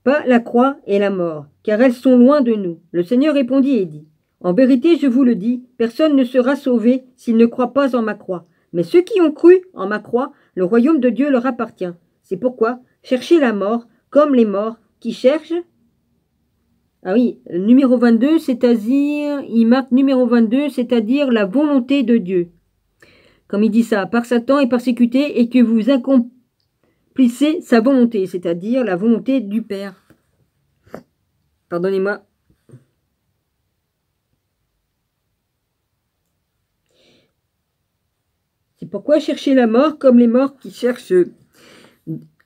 pas la croix et la mort, car elles sont loin de nous. Le Seigneur répondit et dit, en vérité, je vous le dis, personne ne sera sauvé s'il ne croit pas en ma croix. Mais ceux qui ont cru en ma croix, le royaume de Dieu leur appartient. C'est pourquoi cherchez la mort comme les morts qui cherchent. Ah oui, numéro 22, c'est-à-dire, il marque numéro 22, c'est-à-dire la volonté de Dieu. Comme il dit ça, par Satan est persécuté et que vous accomplissez sa volonté, c'est-à-dire la volonté du Père. Pardonnez-moi. C'est pourquoi chercher la mort comme les morts qui cherchent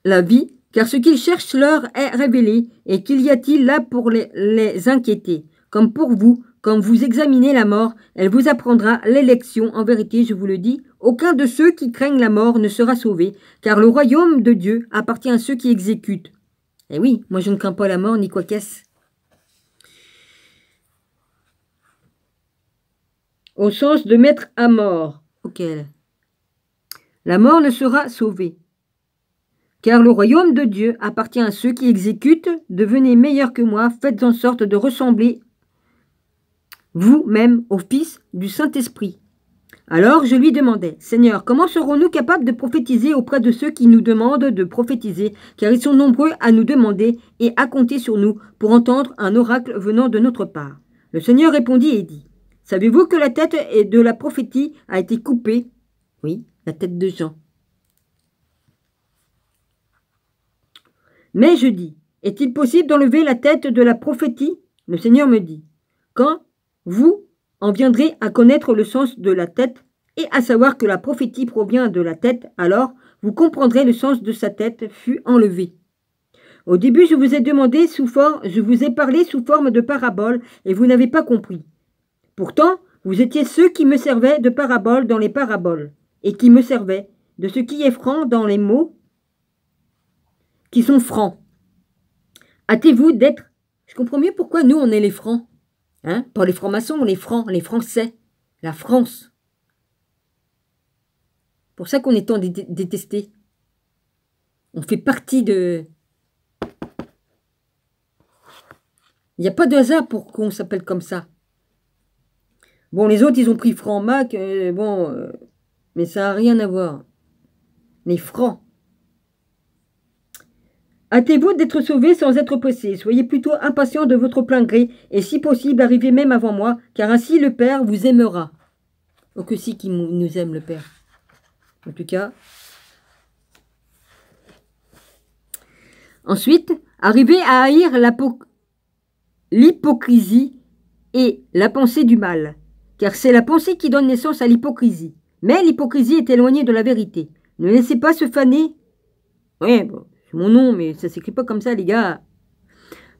la vie, car ce qu'ils cherchent leur est révélé, et qu'il y a-t-il là pour les inquiéter, comme pour vous, quand vous examinez la mort, elle vous apprendra l'élection. En vérité, je vous le dis, aucun de ceux qui craignent la mort ne sera sauvé, car le royaume de Dieu appartient à ceux qui exécutent. Eh oui, moi je ne crains pas la mort, ni quoi qu'est-ce. Au sens de mettre à mort. Ok. La mort ne sera sauvée. Car le royaume de Dieu appartient à ceux qui exécutent. Devenez meilleurs que moi, faites en sorte de ressembler vous-même au Fils du Saint-Esprit. Alors je lui demandai, Seigneur, comment serons-nous capables de prophétiser auprès de ceux qui nous demandent de prophétiser, car ils sont nombreux à nous demander et à compter sur nous pour entendre un oracle venant de notre part. Le Seigneur répondit et dit, savez-vous que la tête de la prophétie a été coupée? Oui, la tête de Jean. Mais je dis, est-il possible d'enlever la tête de la prophétie? Le Seigneur me dit, quand vous en viendrez à connaître le sens de la tête et à savoir que la prophétie provient de la tête, alors vous comprendrez le sens de sa tête fut enlevé. Au début, je vous ai demandé je vous ai parlé sous forme de parabole et vous n'avez pas compris. Pourtant, vous étiez ceux qui me servaient de parabole dans les paraboles et qui me servaient de ce qui est franc dans les mots qui sont francs. Hâtez-vous d'être... Je comprends mieux pourquoi nous, on est les francs. Hein? Pas les francs-maçons, les francs, les Français. La France. Pour ça qu'on est tant détesté. On fait partie de... Il n'y a pas de hasard pour qu'on s'appelle comme ça. Bon, les autres, ils ont pris franc-mac, mais ça n'a rien à voir. Les francs. Hâtez-vous d'être sauvés sans être pressés. Soyez plutôt impatients de votre plein gré, et si possible, arrivez même avant moi, car ainsi le Père vous aimera. Oh que si qu'il nous aime, le Père. En tout cas. Ensuite, arrivez à haïr l'hypocrisie et la pensée du mal, car c'est la pensée qui donne naissance à l'hypocrisie. Mais l'hypocrisie est éloignée de la vérité. Ne laissez pas se faner. Ouais, bon. Mon nom, mais ça s'écrit pas comme ça, les gars.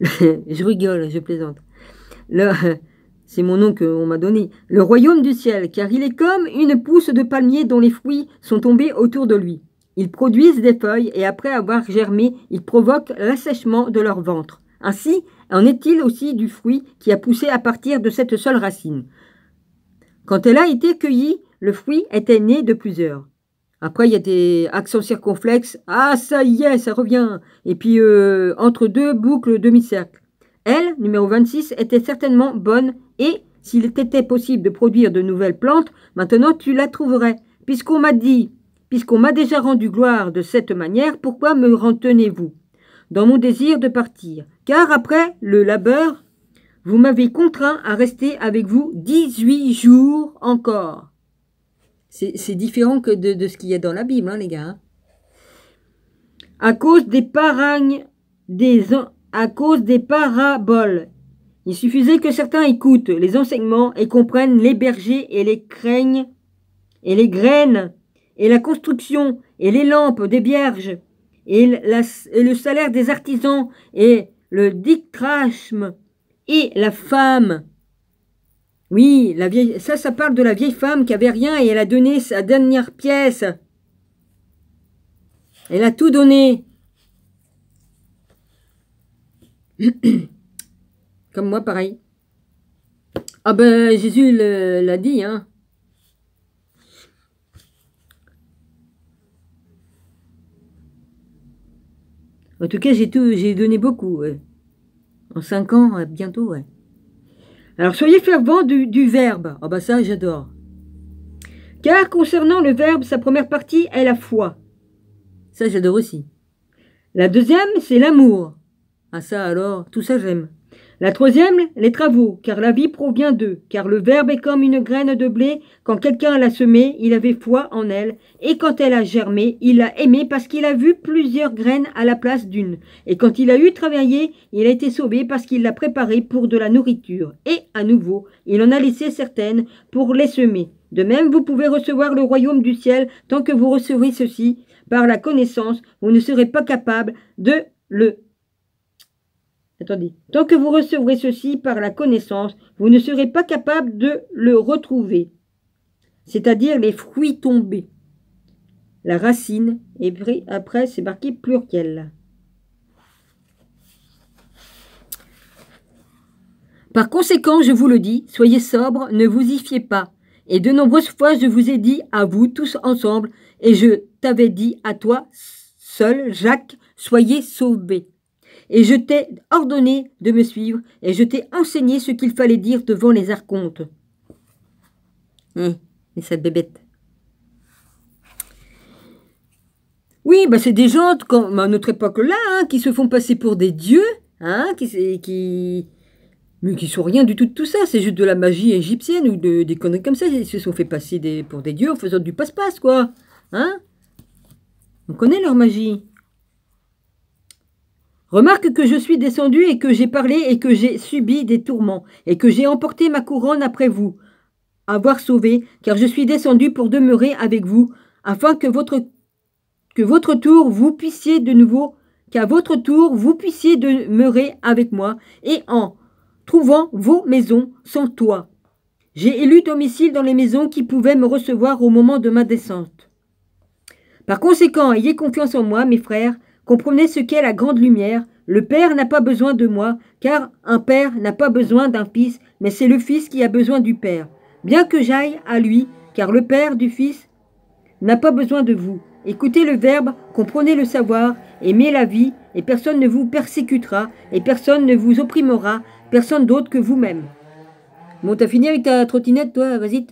Je rigole, je plaisante. C'est mon nom qu'on m'a donné. Le royaume du ciel, car il est comme une pousse de palmier dont les fruits sont tombés autour de lui. Ils produisent des feuilles et après avoir germé, ils provoquent l'assèchement de leur ventre. Ainsi, en est-il aussi du fruit qui a poussé à partir de cette seule racine. Quand elle a été cueillie, le fruit était né de plusieurs. Après, il y a des accents circonflexes. Ah, ça y est, ça revient. Et puis, entre deux boucles demi-cercle. Elle, numéro 26, était certainement bonne. Et, s'il était possible de produire de nouvelles plantes, maintenant tu la trouverais. Puisqu'on m'a déjà rendu gloire de cette manière, pourquoi me retenez-vous dans mon désir de partir? Car après le labeur, vous m'avez contraint à rester avec vous 18 jours encore. C'est différent que de ce qu'il y a dans la Bible, hein, les gars. Hein. À cause des paraboles. Il suffisait que certains écoutent les enseignements et comprennent les bergers et les graines et la construction et les lampes des vierges et le salaire des artisans et le dictrachme et la femme. Oui, la vieille, ça parle de la vieille femme qui avait rien et elle a donné sa dernière pièce. Elle a tout donné. Comme moi, pareil. Ah ben, Jésus l'a dit, hein. En tout cas, j'ai donné beaucoup, ouais. En 5 ans, bientôt, ouais. Alors, soyez fervents du verbe. Ah bah ça, j'adore. Car concernant le verbe, sa première partie est la foi. Ça, j'adore aussi. La deuxième, c'est l'amour. Ah ça, alors, tout ça, j'aime. La troisième, les travaux, car la vie provient d'eux. Car le verbe est comme une graine de blé. Quand quelqu'un l'a semée, il avait foi en elle. Et quand elle a germé, il l'a aimée parce qu'il a vu plusieurs graines à la place d'une. Et quand il a eu travaillé, il a été sauvé parce qu'il l'a préparée pour de la nourriture. Et à nouveau, il en a laissé certaines pour les semer. De même, vous pouvez recevoir le royaume du ciel tant que vous recevrez ceci par la connaissance. Vous ne serez pas capable de le... Attendez. Tant que vous recevrez ceci par la connaissance, vous ne serez pas capable de le retrouver. C'est-à-dire les fruits tombés. La racine, et après c'est marqué pluriel. Par conséquent, je vous le dis, soyez sobres, ne vous y fiez pas. Et de nombreuses fois, je vous ai dit à vous tous ensemble, et je t'avais dit à toi seul, Jacques, soyez sauvés. Et je t'ai ordonné de me suivre, et je t'ai enseigné ce qu'il fallait dire devant les archontes. Mais cette bébête. Oui, bah c'est des gens, comme à notre époque-là, hein, qui se font passer pour des dieux, hein, mais qui sont rien du tout de tout ça. C'est juste de la magie égyptienne ou des conneries comme ça. Ils se sont fait passer pour des dieux en faisant du passe-passe, quoi. Hein? On connaît leur magie. Remarque que je suis descendu et que j'ai parlé et que j'ai subi des tourments et que j'ai emporté ma couronne après vous, avoir sauvé, car je suis descendu pour demeurer avec vous, afin que votre tour vous puissiez de nouveau, qu'à votre tour vous puissiez demeurer avec moi et en trouvant vos maisons sans toit. J'ai élu domicile dans les maisons qui pouvaient me recevoir au moment de ma descente. Par conséquent, ayez confiance en moi, mes frères, comprenez ce qu'est la grande lumière. Le Père n'a pas besoin de moi, car un Père n'a pas besoin d'un Fils, mais c'est le Fils qui a besoin du Père. Bien que j'aille à lui, car le Père du Fils n'a pas besoin de vous. Écoutez le Verbe, comprenez le savoir, aimez la vie, et personne ne vous persécutera, et personne ne vous opprimera, personne d'autre que vous-même. Bon, t'as fini avec ta trottinette, toi, vas-y.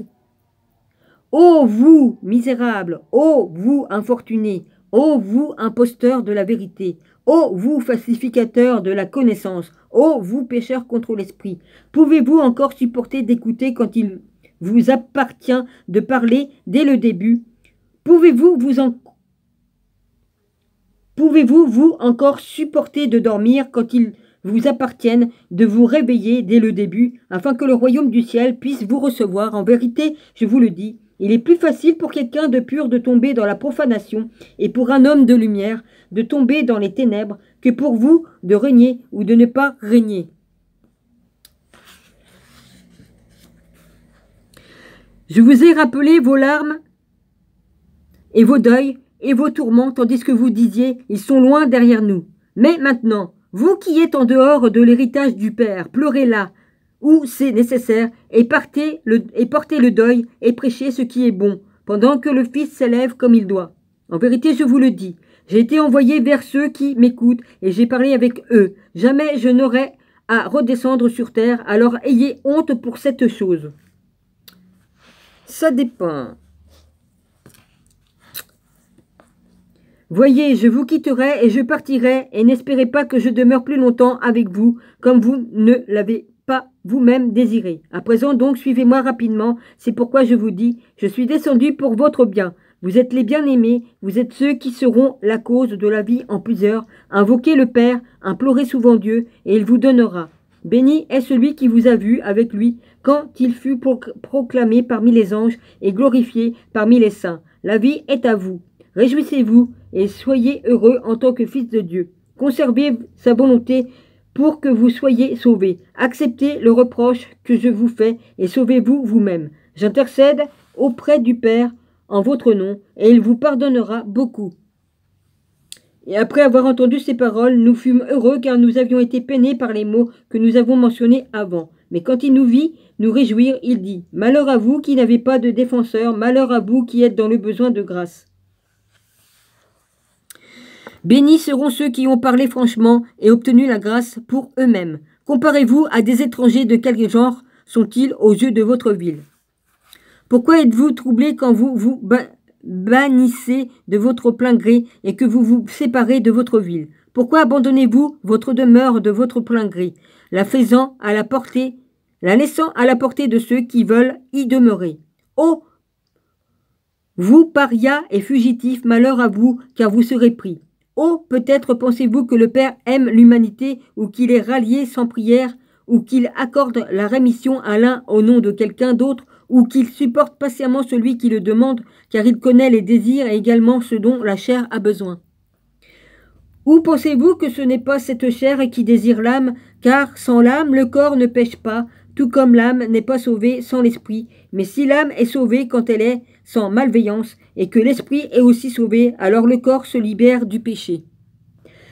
Ô vous, misérables, ô vous, infortunés, ô vous, imposteurs de la vérité, ô vous, falsificateurs de la connaissance, ô vous, pécheurs contre l'esprit, pouvez-vous encore supporter d'écouter quand il vous appartient de parler dès le début? Pouvez-vous vous encore supporter de dormir quand il vous appartienne de vous réveiller dès le début, afin que le royaume du ciel puisse vous recevoir? En vérité, je vous le dis, il est plus facile pour quelqu'un de pur de tomber dans la profanation et pour un homme de lumière de tomber dans les ténèbres que pour vous de régner ou de ne pas régner. Je vous ai rappelé vos larmes et vos deuils et vos tourments, tandis que vous disiez, ils sont loin derrière nous. Mais maintenant, vous qui êtes en dehors de l'héritage du Père, pleurez là, où c'est nécessaire, et portez le deuil et prêchez ce qui est bon, pendant que le Fils s'élève comme il doit. En vérité, je vous le dis, j'ai été envoyé vers ceux qui m'écoutent, et j'ai parlé avec eux. Jamais je n'aurai à redescendre sur terre, alors ayez honte pour cette chose. Ça dépend. Voyez, je vous quitterai et je partirai, et n'espérez pas que je demeure plus longtemps avec vous, comme vous ne l'avez pas vous-même désiré. À présent donc, suivez-moi rapidement, c'est pourquoi je vous dis, je suis descendu pour votre bien. Vous êtes les bien-aimés, vous êtes ceux qui seront la cause de la vie en plusieurs. Invoquez le Père, implorez souvent Dieu, et il vous donnera. Béni est celui qui vous a vu avec lui, quand il fut proclamé parmi les anges et glorifié parmi les saints. La vie est à vous. Réjouissez-vous et soyez heureux en tant que fils de Dieu. Conservez sa volonté pour que vous soyez sauvés. Acceptez le reproche que je vous fais et sauvez-vous vous-même. J'intercède auprès du Père en votre nom, et il vous pardonnera beaucoup. » Et après avoir entendu ces paroles, nous fûmes heureux car nous avions été peinés par les mots que nous avons mentionnés avant. Mais quand il nous vit nous réjouir, il dit « Malheur à vous qui n'avez pas de défenseur, malheur à vous qui êtes dans le besoin de grâce. » Bénis seront ceux qui ont parlé franchement et obtenu la grâce pour eux-mêmes. Comparez-vous à des étrangers, de quel genre sont-ils aux yeux de votre ville? Pourquoi êtes-vous troublés quand vous vous bannissez de votre plein gré et que vous vous séparez de votre ville? Pourquoi abandonnez-vous votre demeure de votre plein gré, la laissant à la portée de ceux qui veulent y demeurer? Oh, vous parias et fugitifs, malheur à vous, car vous serez pris. Oh, peut-être pensez-vous que le Père aime l'humanité, ou qu'il est rallié sans prière, ou qu'il accorde la rémission à l'un au nom de quelqu'un d'autre, ou qu'il supporte patiemment celui qui le demande, car il connaît les désirs et également ce dont la chair a besoin. Ou pensez-vous que ce n'est pas cette chair qui désire l'âme, car sans l'âme le corps ne pêche pas, tout comme l'âme n'est pas sauvée sans l'esprit. Mais si l'âme est sauvée quand elle est sans malveillance, et que l'esprit est aussi sauvé, alors le corps se libère du péché.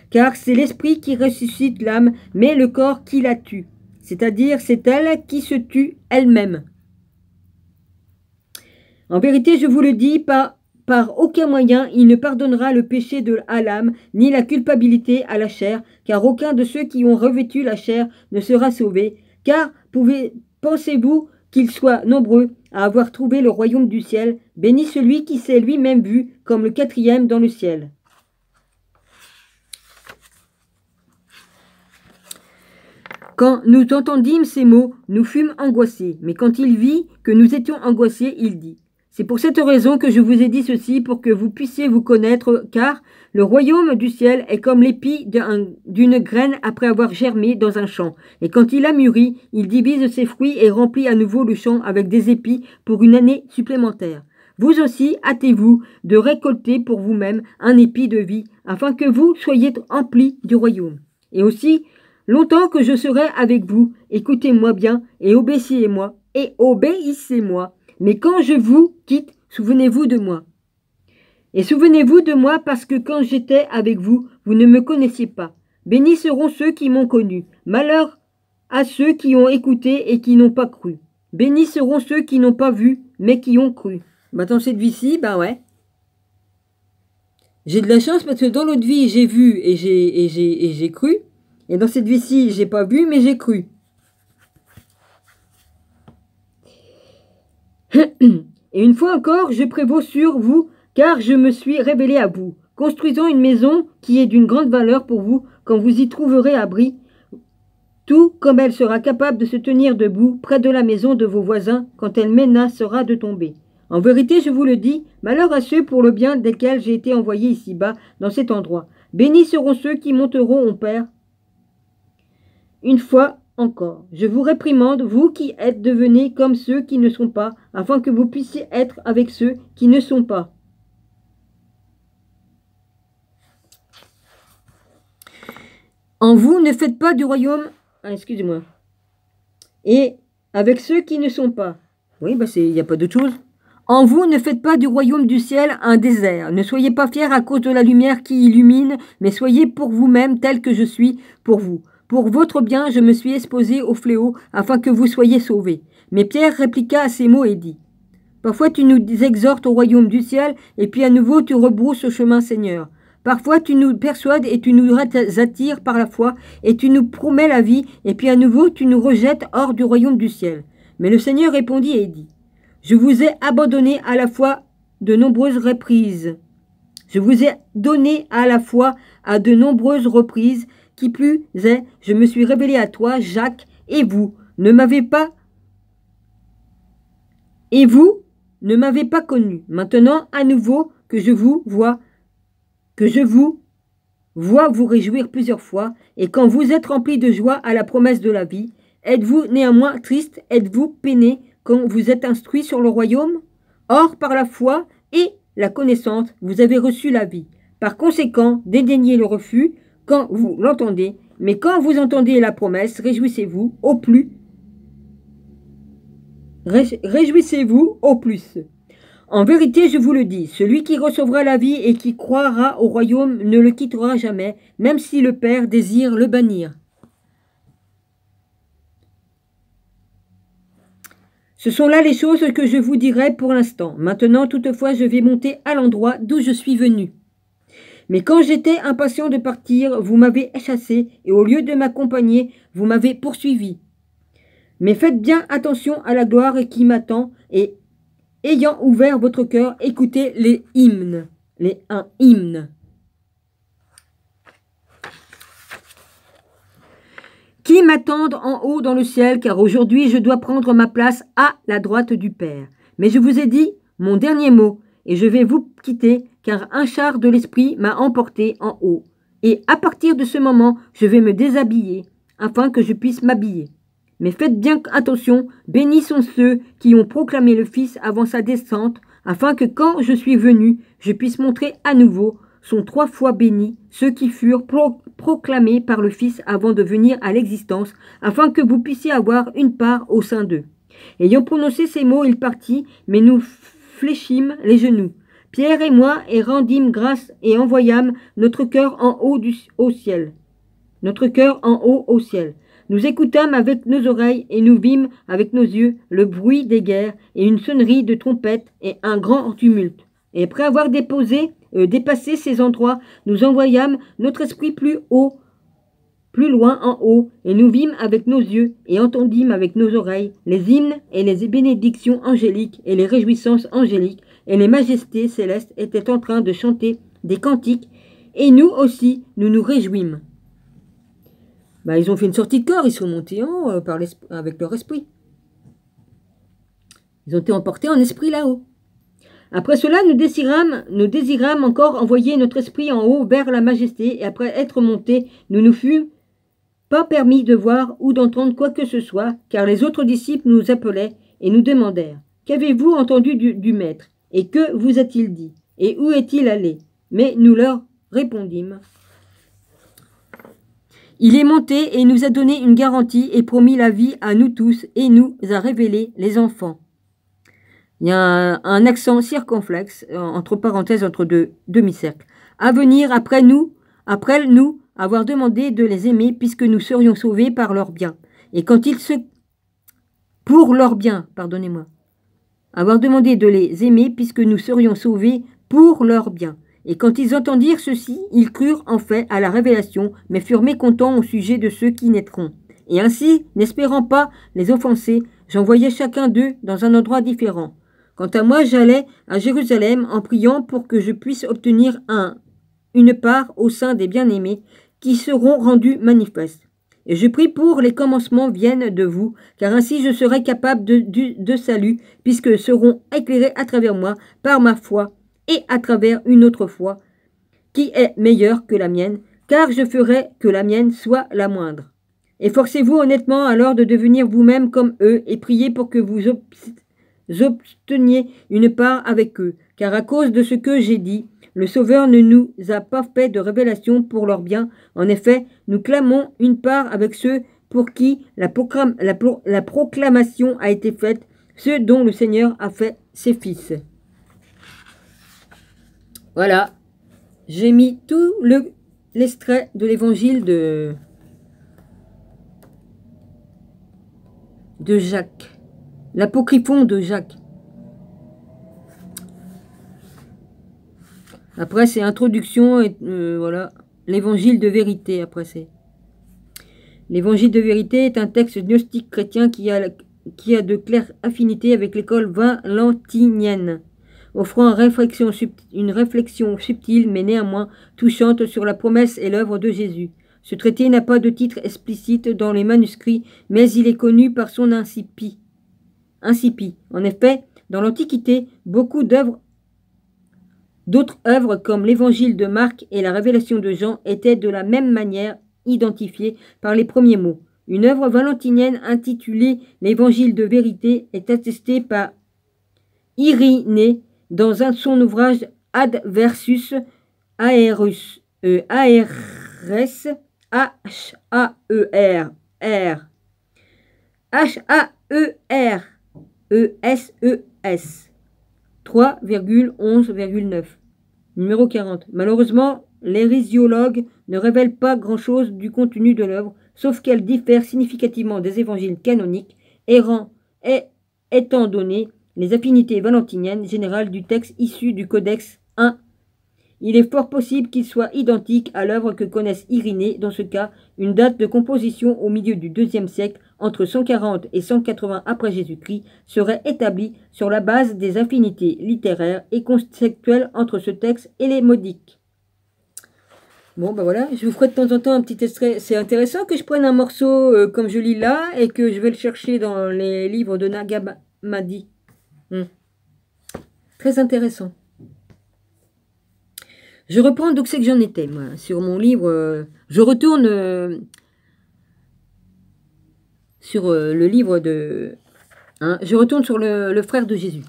Car c'est l'esprit qui ressuscite l'âme, mais le corps qui la tue. C'est-à-dire c'est elle qui se tue elle-même. En vérité, je vous le dis, par aucun moyen il ne pardonnera le péché à l'âme, ni la culpabilité à la chair, car aucun de ceux qui ont revêtu la chair ne sera sauvé. Car pensez-vous qu'ils soient nombreux à avoir trouvé le royaume du ciel? Béni celui qui s'est lui-même vu comme le quatrième dans le ciel. Quand nous entendîmes ces mots, nous fûmes angoissés. Mais quand il vit que nous étions angoissés, il dit: c'est pour cette raison que je vous ai dit ceci, pour que vous puissiez vous connaître, car le royaume du ciel est comme l'épi d'une graine après avoir germé dans un champ. Et quand il a mûri, il divise ses fruits et remplit à nouveau le champ avec des épis pour une année supplémentaire. Vous aussi, hâtez-vous de récolter pour vous-même un épi de vie, afin que vous soyez emplis du royaume. Et aussi, longtemps que je serai avec vous, écoutez-moi bien et obéissez-moi, Mais quand je vous quitte, souvenez-vous de moi. Et souvenez-vous de moi parce que quand j'étais avec vous, vous ne me connaissiez pas. Bénis seront ceux qui m'ont connu. Malheur à ceux qui ont écouté et qui n'ont pas cru. Bénis seront ceux qui n'ont pas vu, mais qui ont cru. Dans cette vie-ci, ouais. J'ai de la chance parce que dans l'autre vie, j'ai vu et j'ai cru. Et dans cette vie-ci, j'ai pas vu, mais j'ai cru. Et une fois encore, je prévaux sur vous, car je me suis révélé à vous, construisant une maison qui est d'une grande valeur pour vous, quand vous y trouverez abri, tout comme elle sera capable de se tenir debout près de la maison de vos voisins, quand elle menacera de tomber. En vérité, je vous le dis, malheur à ceux pour le bien desquels j'ai été envoyé ici-bas, dans cet endroit. Bénis seront ceux qui monteront au Père. Une fois encore, je vous réprimande, vous qui êtes devenus comme ceux qui ne sont pas, afin que vous puissiez être avec ceux qui ne sont pas. En vous, ne faites pas du royaume... excusez-moi. Et avec ceux qui ne sont pas. Oui, il n'y a pas d'autre chose. En vous, ne faites pas du royaume du ciel un désert. Ne soyez pas fiers à cause de la lumière qui illumine, mais soyez pour vous-même tel que je suis pour vous. Pour votre bien, je me suis exposé au fléau, afin que vous soyez sauvés. Mais Pierre répliqua à ces mots et dit: parfois tu nous exhortes au royaume du ciel, et puis à nouveau tu rebrousses au chemin, Seigneur. Parfois tu nous persuades et tu nous attires par la foi, et tu nous promets la vie, et puis à nouveau tu nous rejettes hors du royaume du ciel. Mais le Seigneur répondit et dit: je vous ai abandonné à la fois de nombreuses reprises. Je vous ai donné à la fois à de nombreuses reprises. Qui plus est, je me suis révélé à toi, Jacques, et vous ne m'avez pas connu. Maintenant, à nouveau, que je vous vois vous réjouir plusieurs fois, et quand vous êtes remplis de joie à la promesse de la vie, êtes-vous néanmoins triste, êtes-vous peiné quand vous êtes instruit sur le royaume? Or, par la foi et la connaissance, vous avez reçu la vie. Par conséquent, dédaignez le refus quand vous l'entendez, Mais quand vous entendez la promesse, réjouissez-vous au plus. Réjouissez-vous au plus. En vérité, je vous le dis, celui qui recevra la vie et qui croira au royaume ne le quittera jamais, même si le Père désire le bannir. Ce sont là les choses que je vous dirai pour l'instant. Maintenant, toutefois, je vais monter à l'endroit d'où je suis venu. Mais quand j'étais impatient de partir, vous m'avez chassé, et au lieu de m'accompagner, vous m'avez poursuivi. Mais faites bien attention à la gloire qui m'attend, et ayant ouvert votre cœur, écoutez les hymnes. Un hymne. Qui m'attendent en haut dans le ciel, car aujourd'hui je dois prendre ma place à la droite du Père. Mais je vous ai dit mon dernier mot, et je vais vous quitter, car un char de l'esprit m'a emporté en haut. Et à partir de ce moment, je vais me déshabiller, afin que je puisse m'habiller. Mais faites bien attention, bénis sont ceux qui ont proclamé le Fils avant sa descente, afin que quand je suis venu, je puisse montrer à nouveau, sont 3 fois bénis ceux qui furent proclamés par le Fils avant de venir à l'existence, afin que vous puissiez avoir une part au sein d'eux. Ayant prononcé ces mots, il partit, mais nous fléchîmes les genoux. Pierre et moi, et rendîmes grâce et envoyâmes notre cœur en haut au ciel. Notre cœur en haut au ciel. Nous écoutâmes avec nos oreilles et nous vîmes avec nos yeux le bruit des guerres et une sonnerie de trompette et un grand tumulte. Et après avoir dépassé ces endroits, nous envoyâmes notre esprit plus loin en haut, et nous vîmes avec nos yeux et entendîmes avec nos oreilles les hymnes et les bénédictions angéliques et les réjouissances angéliques, et les majestés célestes étaient en train de chanter des cantiques, et nous aussi, nous nous réjouîmes. Ils ont fait une sortie de corps, ils sont montés en haut avec leur esprit. Ils ont été emportés en esprit là-haut. Après cela, nous désirâmes encore envoyer notre esprit en haut vers la majesté, et après être montés, nous ne fûmes pas permis de voir ou d'entendre quoi que ce soit, car les autres disciples nous appelaient et nous demandèrent, « Qu'avez-vous entendu du Maître? Et que vous a-t-il dit? Et où est-il allé ?» Mais nous leur répondîmes, « Il est monté et nous a donné une garantie et promis la vie à nous tous et nous a révélé les enfants. » Il y a un accent circonflexe, entre parenthèses, entre deux demi-cercles. À venir après nous, avoir demandé de les aimer, puisque nous serions sauvés par leur bien. Et quand ils se... Pour leur bien, pardonnez-moi. Avoir demandé de les aimer, puisque nous serions sauvés pour leur bien. Et quand ils entendirent ceci, ils crurent en fait à la révélation, mais furent mécontents au sujet de ceux qui naîtront. Et ainsi, n'espérant pas les offenser, j'envoyais chacun d'eux dans un endroit différent. Quant à moi, j'allais à Jérusalem en priant pour que je puisse obtenir une part au sein des bien-aimés qui seront rendus manifestes. Et je prie pour les commencements viennent de vous, car ainsi je serai capable de salut, puisque seront éclairés à travers moi par ma foi et à travers une autre foi, qui est meilleure que la mienne, car je ferai que la mienne soit la moindre. Efforcez-vous honnêtement alors de devenir vous-même comme eux, et priez pour que vous obteniez une part avec eux, car à cause de ce que j'ai dit, le Sauveur ne nous a pas fait de révélation pour leur bien. En effet, nous clamons une part avec ceux pour qui la proclamation a été faite, ceux dont le Seigneur a fait ses fils. Voilà, j'ai mis tout l'extrait de l'évangile de Jacques, l'apocryphon de Jacques. Après, c'est introduction et voilà, l'évangile de vérité. Après, c'est l'évangile de vérité est un texte gnostique chrétien qui a de claires affinités avec l'école valentinienne, offrant une réflexion subtile mais néanmoins touchante sur la promesse et l'œuvre de Jésus. Ce traité n'a pas de titre explicite dans les manuscrits, mais il est connu par son incipit. En effet, dans l'Antiquité, beaucoup d'autres œuvres comme l'évangile de Marc et la révélation de Jean étaient de la même manière identifiées par les premiers mots. Une œuvre valentinienne intitulée l'évangile de vérité est attestée par Irénée dans son ouvrage Ad versus Ares H-A-E-R-R. H-A-E-R-E-S-E-S. 3,11,9. Numéro 40. Malheureusement, l'hérésiologue ne révèle pas grand-chose du contenu de l'œuvre, sauf qu'elle diffère significativement des évangiles canoniques, étant donné les affinités valentiniennes générales du texte issu du Codex 1. Il est fort possible qu'il soit identique à l'œuvre que connaissent Irénée. Dans ce cas, une date de composition au milieu du IIe siècle, entre 140 et 180 après Jésus-Christ, serait établie sur la base des affinités littéraires et conceptuelles entre ce texte et les modiques. Bon, ben voilà, je vous ferai de temps en temps un petit extrait. C'est intéressant que je prenne un morceau comme je lis là et que je vais le chercher dans les livres de Nag Hammadi. Très intéressant. Je reprends d'où c'est que j'en étais, moi, sur mon livre. Je retourne sur le livre de... je retourne sur le frère de Jésus.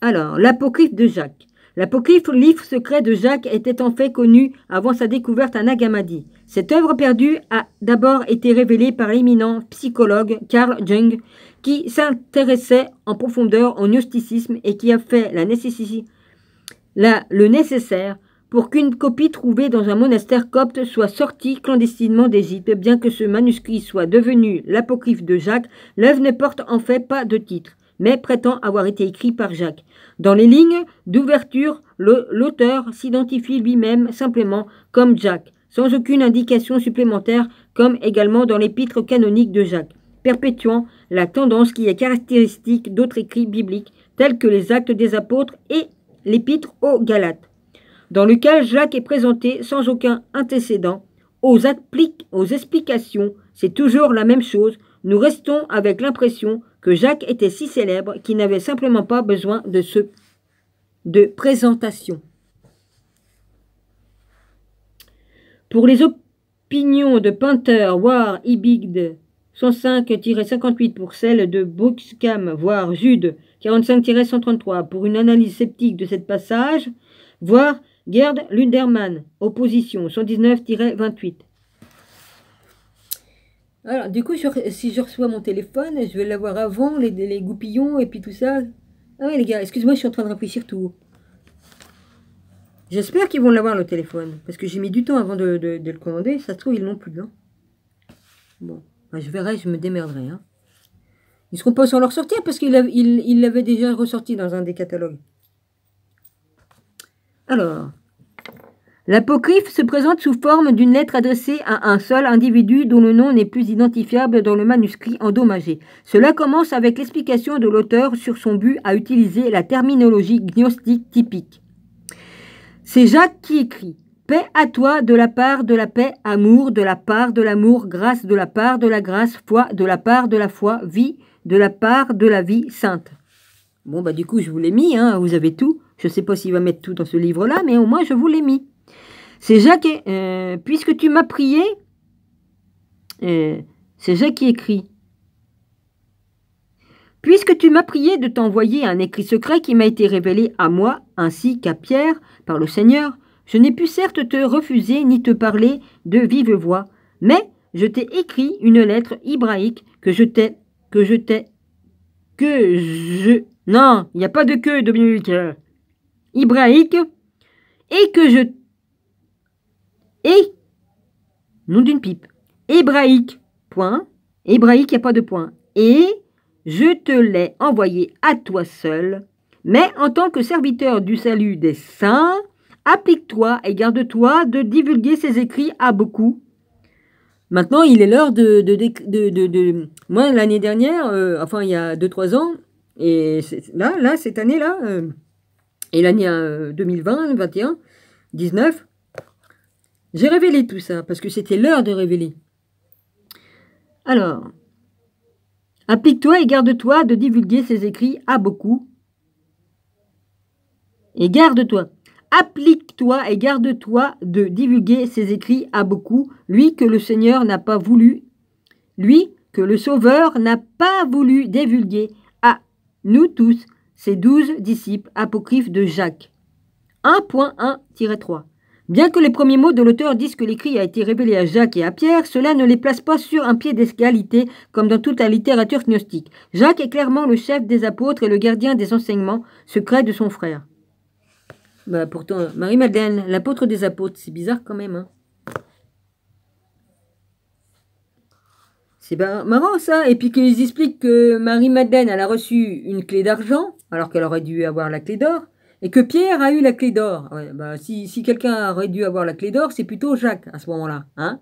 Alors, l'apocryphe de Jacques. L'apocryphe, livre secret de Jacques, était en fait connu avant sa découverte à Nag Hammadi. Cette œuvre perdue a d'abord été révélée par l'éminent psychologue Carl Jung, qui s'intéressait en profondeur au gnosticisme et qui a fait le nécessaire pour qu'une copie trouvée dans un monastère copte soit sortie clandestinement d'Égypte. Bien que ce manuscrit soit devenu l'apocryphe de Jacques, l'œuvre ne porte en fait pas de titre, mais prétend avoir été écrit par Jacques. Dans les lignes d'ouverture, l'auteur s'identifie lui-même simplement comme Jacques, sans aucune indication supplémentaire, comme également dans l'épître canonique de Jacques, perpétuant la tendance qui est caractéristique d'autres écrits bibliques, tels que les Actes des Apôtres et l'épître aux Galates, dans lequel Jacques est présenté sans aucun antécédent. Aux explications, c'est toujours la même chose. Nous restons avec l'impression que Jacques était si célèbre qu'il n'avait simplement pas besoin de présentation. Pour les opinions de Painter, voir Ibid 105-58 pour celle de Brookscam, voire Jude 45-133 pour une analyse sceptique de cette passage, voir Gerd Lundermann, opposition 119-28. Alors, du coup, si je reçois mon téléphone, je vais l'avoir avant, les goupillons et puis tout ça. Ah ouais, les gars, excuse-moi, je suis en train de réfléchir tout. J'espère qu'ils vont l'avoir, le téléphone, parce que j'ai mis du temps avant de le commander. Ça se trouve, ils l'ont plus, hein. Bon, ben, je verrai, je me démerderai, hein. Ils ne seront pas sans le ressortir, parce qu'il l'avait déjà ressorti dans un des catalogues. Alors, l'apocryphe se présente sous forme d'une lettre adressée à un seul individu dont le nom n'est plus identifiable dans le manuscrit endommagé. Cela commence avec l'explication de l'auteur sur son but à utiliser la terminologie gnostique typique. C'est Jacques qui écrit « Paix à toi de la part de la paix, amour de la part de l'amour, grâce de la part de la grâce, foi de la part de la foi, vie de la part de la vie sainte. » Bon, bah du coup, je vous l'ai mis, hein, vous avez tout. Je ne sais pas s'il va mettre tout dans ce livre-là, mais au moins, je vous l'ai mis. C'est Jacques, puisque tu m'as prié, c'est Jacques qui écrit. Puisque tu m'as prié de t'envoyer un écrit secret qui m'a été révélé à moi, ainsi qu'à Pierre, par le Seigneur, je n'ai pu certes te refuser ni te parler de vive voix, mais je t'ai écrit une lettre hébraïque non, il n'y a pas de que, Dominique. Hébraïque, nom d'une pipe. Hébraïque, point. Hébraïque, il n'y a pas de point. Et je te l'ai envoyé à toi seul, mais en tant que serviteur du salut des saints, applique-toi et garde-toi de divulguer ces écrits à beaucoup. Maintenant, il est l'heure moi, l'année dernière, enfin, il y a 2-3 ans, et là, cette année-là, et l'année 2020, 21, 19, j'ai révélé tout ça, parce que c'était l'heure de révéler. Alors, applique-toi et garde-toi de divulguer ces écrits à beaucoup. Et garde-toi. Applique-toi et garde-toi de divulguer ces écrits à beaucoup, lui que le Seigneur n'a pas voulu, lui que le Sauveur n'a pas voulu divulguer à nous tous, ces 12 disciples apocryphes de Jacques. 1.1-3. Bien que les premiers mots de l'auteur disent que l'écrit a été révélé à Jacques et à Pierre, cela ne les place pas sur un pied d'égalité comme dans toute la littérature gnostique. Jacques est clairement le chef des apôtres et le gardien des enseignements secrets de son frère. Bah pourtant, Marie-Madeleine, l'apôtre des apôtres, c'est bizarre quand même. Hein. C'est marrant ça. Et puis qu'ils expliquent que Marie-Madeleine, elle a reçu une clé d'argent, alors qu'elle aurait dû avoir la clé d'or. Et que Pierre a eu la clé d'or. Ouais, bah, si quelqu'un aurait dû avoir la clé d'or, c'est plutôt Jacques à ce moment-là. Hein,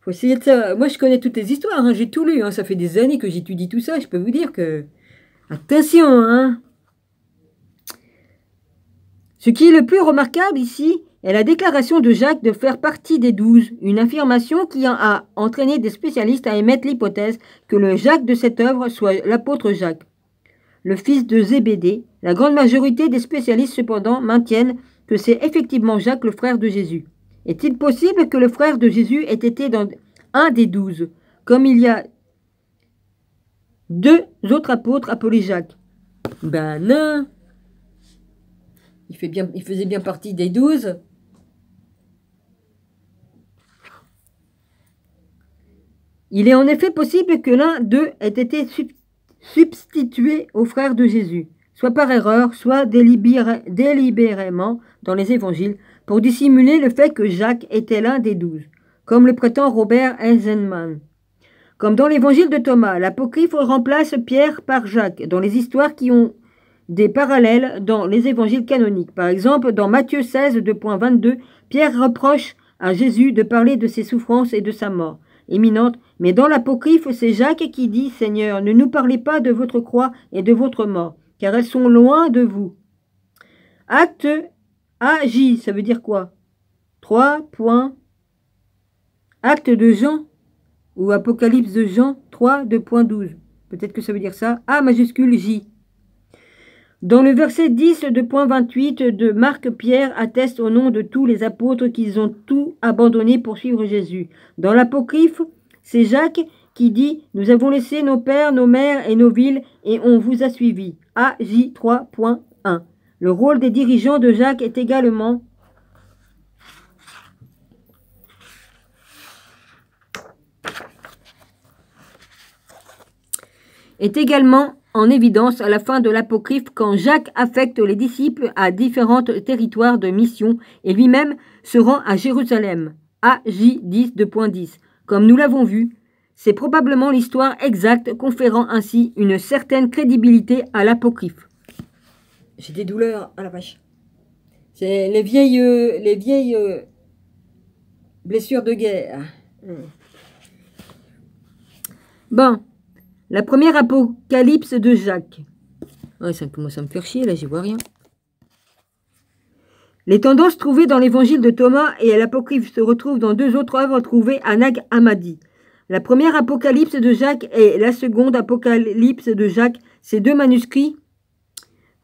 faut essayer de ça. Moi, je connais toutes les histoires. Hein, j'ai tout lu. Hein, ça fait des années que j'étudie tout ça. Je peux vous dire que... Attention, hein. Ce qui est le plus remarquable ici est la déclaration de Jacques de faire partie des 12. Une affirmation qui a entraîné des spécialistes à émettre l'hypothèse que le Jacques de cette œuvre soit l'apôtre Jacques, le fils de Zébédée. La grande majorité des spécialistes, cependant, maintiennent que c'est effectivement Jacques, le frère de Jésus. Est-il possible que le frère de Jésus ait été dans un des 12, comme il y a 2 autres apôtres appelés Jacques? Ben non. Il faisait bien partie des 12. Il est en effet possible que l'un d'eux ait été substitué au frère de Jésus, soit par erreur, soit délibérément dans les évangiles, pour dissimuler le fait que Jacques était l'un des 12, comme le prétend Robert Eisenman. Comme dans l'évangile de Thomas, l'apocryphe remplace Pierre par Jacques, dans les histoires qui ont des parallèles dans les évangiles canoniques. Par exemple, dans Matthieu 16, 2.22, Pierre reproche à Jésus de parler de ses souffrances et de sa mort imminente, mais dans l'apocryphe, c'est Jacques qui dit « Seigneur, ne nous parlez pas de votre croix et de votre mort, car elles sont loin de vous. » Acte AJ, ça veut dire quoi? 3. Acte de Jean, ou Apocalypse de Jean 3, 2.12. Peut-être que ça veut dire ça. A majuscule J. Dans le verset 10 de point 28 de Marc, Pierre atteste au nom de tous les apôtres qu'ils ont tout abandonné pour suivre Jésus. Dans l'apocryphe, c'est Jacques qui dit « Nous avons laissé nos pères, nos mères et nos villes et on vous a suivis ». AJ 3.1. Le rôle des dirigeants de Jacques est également en évidence à la fin de l'apocryphe quand Jacques affecte les disciples à différents territoires de mission et lui-même se rend à Jérusalem. AJ 10 2.10. Comme nous l'avons vu, c'est probablement l'histoire exacte conférant ainsi une certaine crédibilité à l'apocryphe. J'ai des douleurs à la vache. C'est les vieilles blessures de guerre. Bon. La première apocalypse de Jacques. Ouais, ça commence à me faire chier, là, j'y vois rien. Les tendances trouvées dans l'évangile de Thomas et à l'apocryphe se retrouvent dans 2 autres œuvres trouvées à Nag Hammadi. La première apocalypse de Jacques et la seconde apocalypse de Jacques, ces 2 manuscrits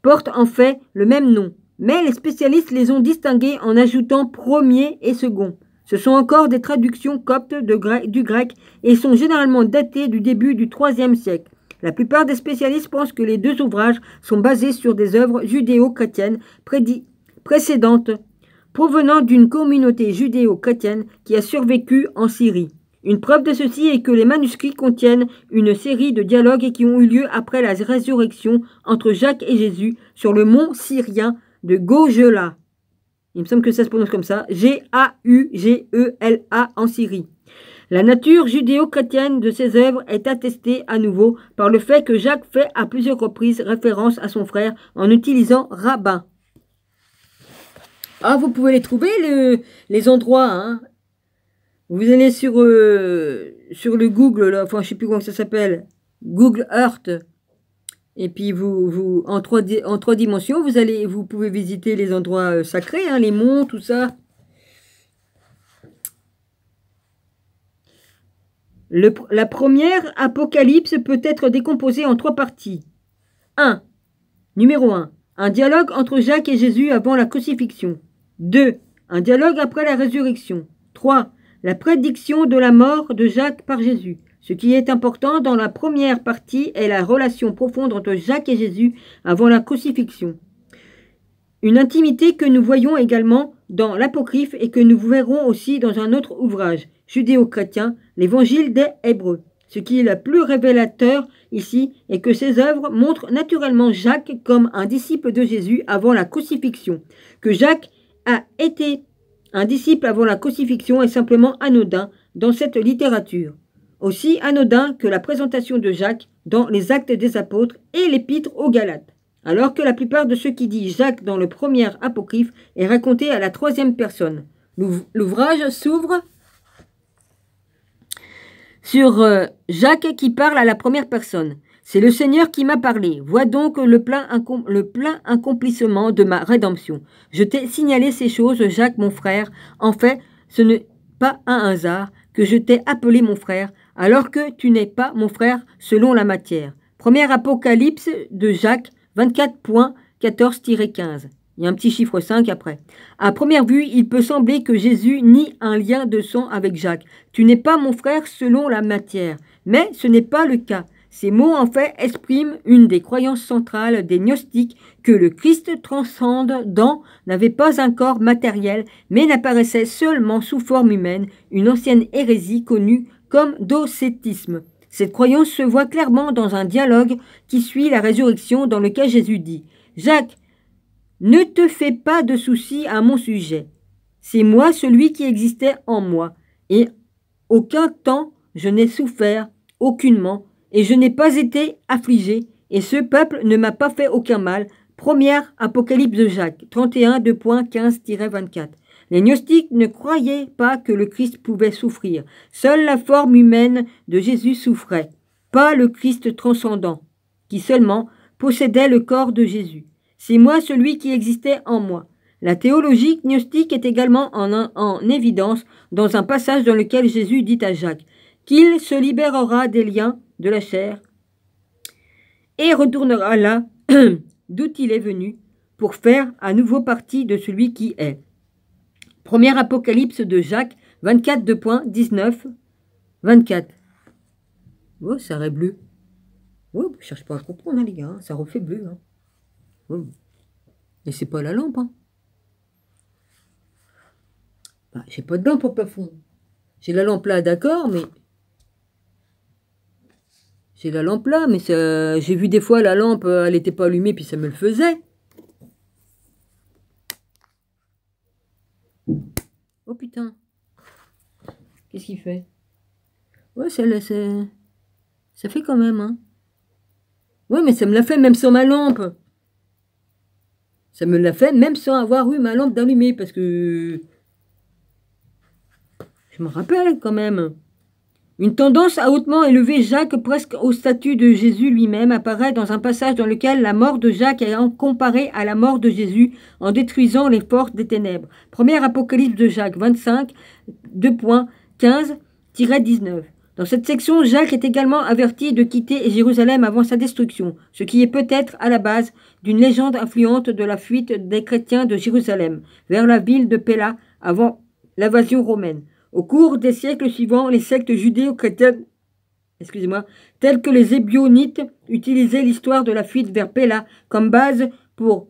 portent en fait le même nom. Mais les spécialistes les ont distingués en ajoutant premier et second. Ce sont encore des traductions coptes du grec et sont généralement datées du début du IIIe siècle. La plupart des spécialistes pensent que les 2 ouvrages sont basés sur des œuvres judéo-chrétiennes précédentes provenant d'une communauté judéo-chrétienne qui a survécu en Syrie. Une preuve de ceci est que les manuscrits contiennent une série de dialogues qui ont eu lieu après la résurrection entre Jacques et Jésus sur le mont syrien de Gogela. Il me semble que ça se prononce comme ça. G-A-U-G-E-L-A en Syrie. La nature judéo-chrétienne de ces œuvres est attestée à nouveau par le fait que Jacques fait à plusieurs reprises référence à son frère en utilisant rabbin. Ah, vous pouvez les trouver, les endroits. Hein. Vous allez sur le Google, là, enfin je ne sais plus comment ça s'appelle, Google Earth. Et puis en 3 dimensions, vous pouvez visiter les endroits sacrés, hein, les monts, tout ça. La première apocalypse peut être décomposée en 3 parties. 1. Numéro 1. Un dialogue entre Jacques et Jésus avant la crucifixion. 2. Un dialogue après la résurrection. 3. La prédiction de la mort de Jacques par Jésus. Ce qui est important dans la première partie est la relation profonde entre Jacques et Jésus avant la crucifixion. Une intimité que nous voyons également dans l'Apocryphe et que nous verrons aussi dans un autre ouvrage judéo-chrétien, l'Évangile des Hébreux. Ce qui est le plus révélateur ici est que ces œuvres montrent naturellement Jacques comme un disciple de Jésus avant la crucifixion. Que Jacques a été un disciple avant la crucifixion est simplement anodin dans cette littérature. Aussi anodin que la présentation de Jacques dans les Actes des Apôtres et l'Épître aux Galates. Alors que la plupart de ce qui dit Jacques dans le premier apocryphe est raconté à la troisième personne. L'ouvrage s'ouvre sur Jacques qui parle à la première personne. C'est le Seigneur qui m'a parlé. Vois donc le plein accomplissement de ma rédemption. Je t'ai signalé ces choses, Jacques, mon frère. En fait, ce n'est pas un hasard que je t'ai appelé mon frère, alors que tu n'es pas mon frère selon la matière. Premier Apocalypse de Jacques 24.14-15. Il y a un petit chiffre 5 après. À première vue, il peut sembler que Jésus nie un lien de sang avec Jacques. Tu n'es pas mon frère selon la matière. Mais ce n'est pas le cas. Ces mots, en fait, expriment une des croyances centrales des gnostiques que le Christ transcendant n'avait pas un corps matériel, mais n'apparaissait seulement sous forme humaine, une ancienne hérésie connue comme docétisme. Cette croyance se voit clairement dans un dialogue qui suit la résurrection dans lequel Jésus dit « Jacques, ne te fais pas de soucis à mon sujet. C'est moi celui qui existait en moi, et aucun temps je n'ai souffert aucunement, et je n'ai pas été affligé, et ce peuple ne m'a pas fait aucun mal. » Première Apocalypse de Jacques, 31.2.15-24. Les gnostiques ne croyaient pas que le Christ pouvait souffrir. Seule la forme humaine de Jésus souffrait, pas le Christ transcendant, qui seulement possédait le corps de Jésus. C'est moi celui qui existait en moi. La théologie gnostique est également en évidence dans un passage dans lequel Jésus dit à Jacques qu'il se libérera des liens de la chair et retournera là d'où il est venu pour faire à nouveau partie de celui qui est. Premier Apocalypse de Jacques 24.19-24. Oh, ça aurait bleu. Oh, je cherche pas à comprendre, hein, les gars. Ça refait bleu. Hein. Oh. Et c'est pas la lampe. Hein. Bah, j'ai pas de lampe au plafond. J'ai la lampe là, d'accord, mais... J'ai la lampe là, mais j'ai vu des fois la lampe, elle n'était pas allumée, puis ça me le faisait. Oh putain. Qu'est-ce qu'il fait? Ouais, ça fait quand même, hein. Ouais, mais ça me l'a fait même sans ma lampe. Ça me l'a fait même sans avoir eu ma lampe d'allumée, parce que... Je me rappelle quand même. Une tendance à hautement élever Jacques presque au statut de Jésus lui-même apparaît dans un passage dans lequel la mort de Jacques est comparée à la mort de Jésus en détruisant les forces des ténèbres. Premier Apocalypse de Jacques 25, 2.15-19. Dans cette section, Jacques est également averti de quitter Jérusalem avant sa destruction, ce qui est peut-être à la base d'une légende influente de la fuite des chrétiens de Jérusalem vers la ville de Pella avant l'invasion romaine. Au cours des siècles suivants, les sectes judéo-chrétiennes, telles que les Ébionites, utilisaient l'histoire de la fuite vers Pella comme base pour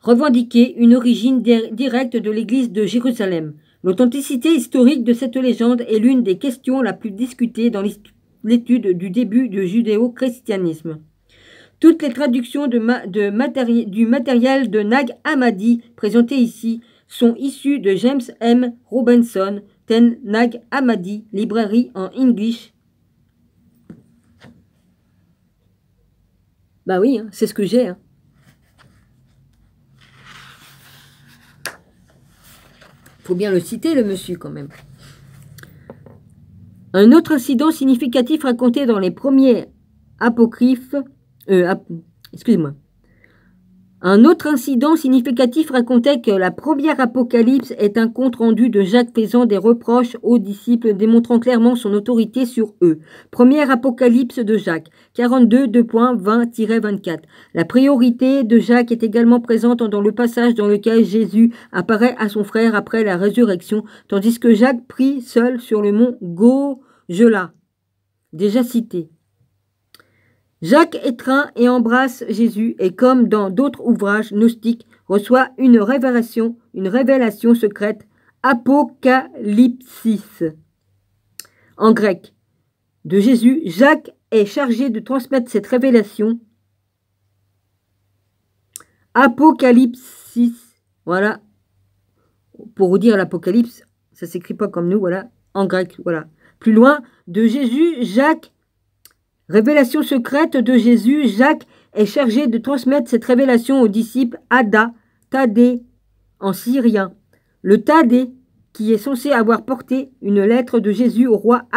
revendiquer une origine directe de l'église de Jérusalem. L'authenticité historique de cette légende est l'une des questions la plus discutée dans l'étude du début du judéo-christianisme. Toutes les traductions du matériel de Nag Hammadi présenté ici sont issus de James M. Robinson, Ten Nag Hammadi, librairie en English. Bah oui, hein, c'est ce que j'ai. Hein. Faut bien le citer, le monsieur, quand même. Un autre incident significatif raconté dans les premiers apocryphes... Un autre incident significatif racontait que la première Apocalypse est un compte-rendu de Jacques faisant des reproches aux disciples, démontrant clairement son autorité sur eux. Première Apocalypse de Jacques, 42, 2.20-24. La priorité de Jacques est également présente dans le passage dans lequel Jésus apparaît à son frère après la résurrection, tandis que Jacques prie seul sur le mont Gogela, déjà cité. Jacques étreint et embrasse Jésus et comme dans d'autres ouvrages gnostiques, reçoit une révélation secrète, apocalypsis. En grec, de Jésus, Jacques est chargé de transmettre cette révélation. Apocalypsis, voilà, pour vous dire l'Apocalypse, ça ne s'écrit pas comme nous, voilà, en grec, voilà. Plus loin, de Jésus, Jacques, révélation secrète de Jésus, Jacques est chargé de transmettre cette révélation aux disciples Ada, Thaddée, en syrien. Le Thaddée, qui est censé avoir porté une lettre de Jésus au roi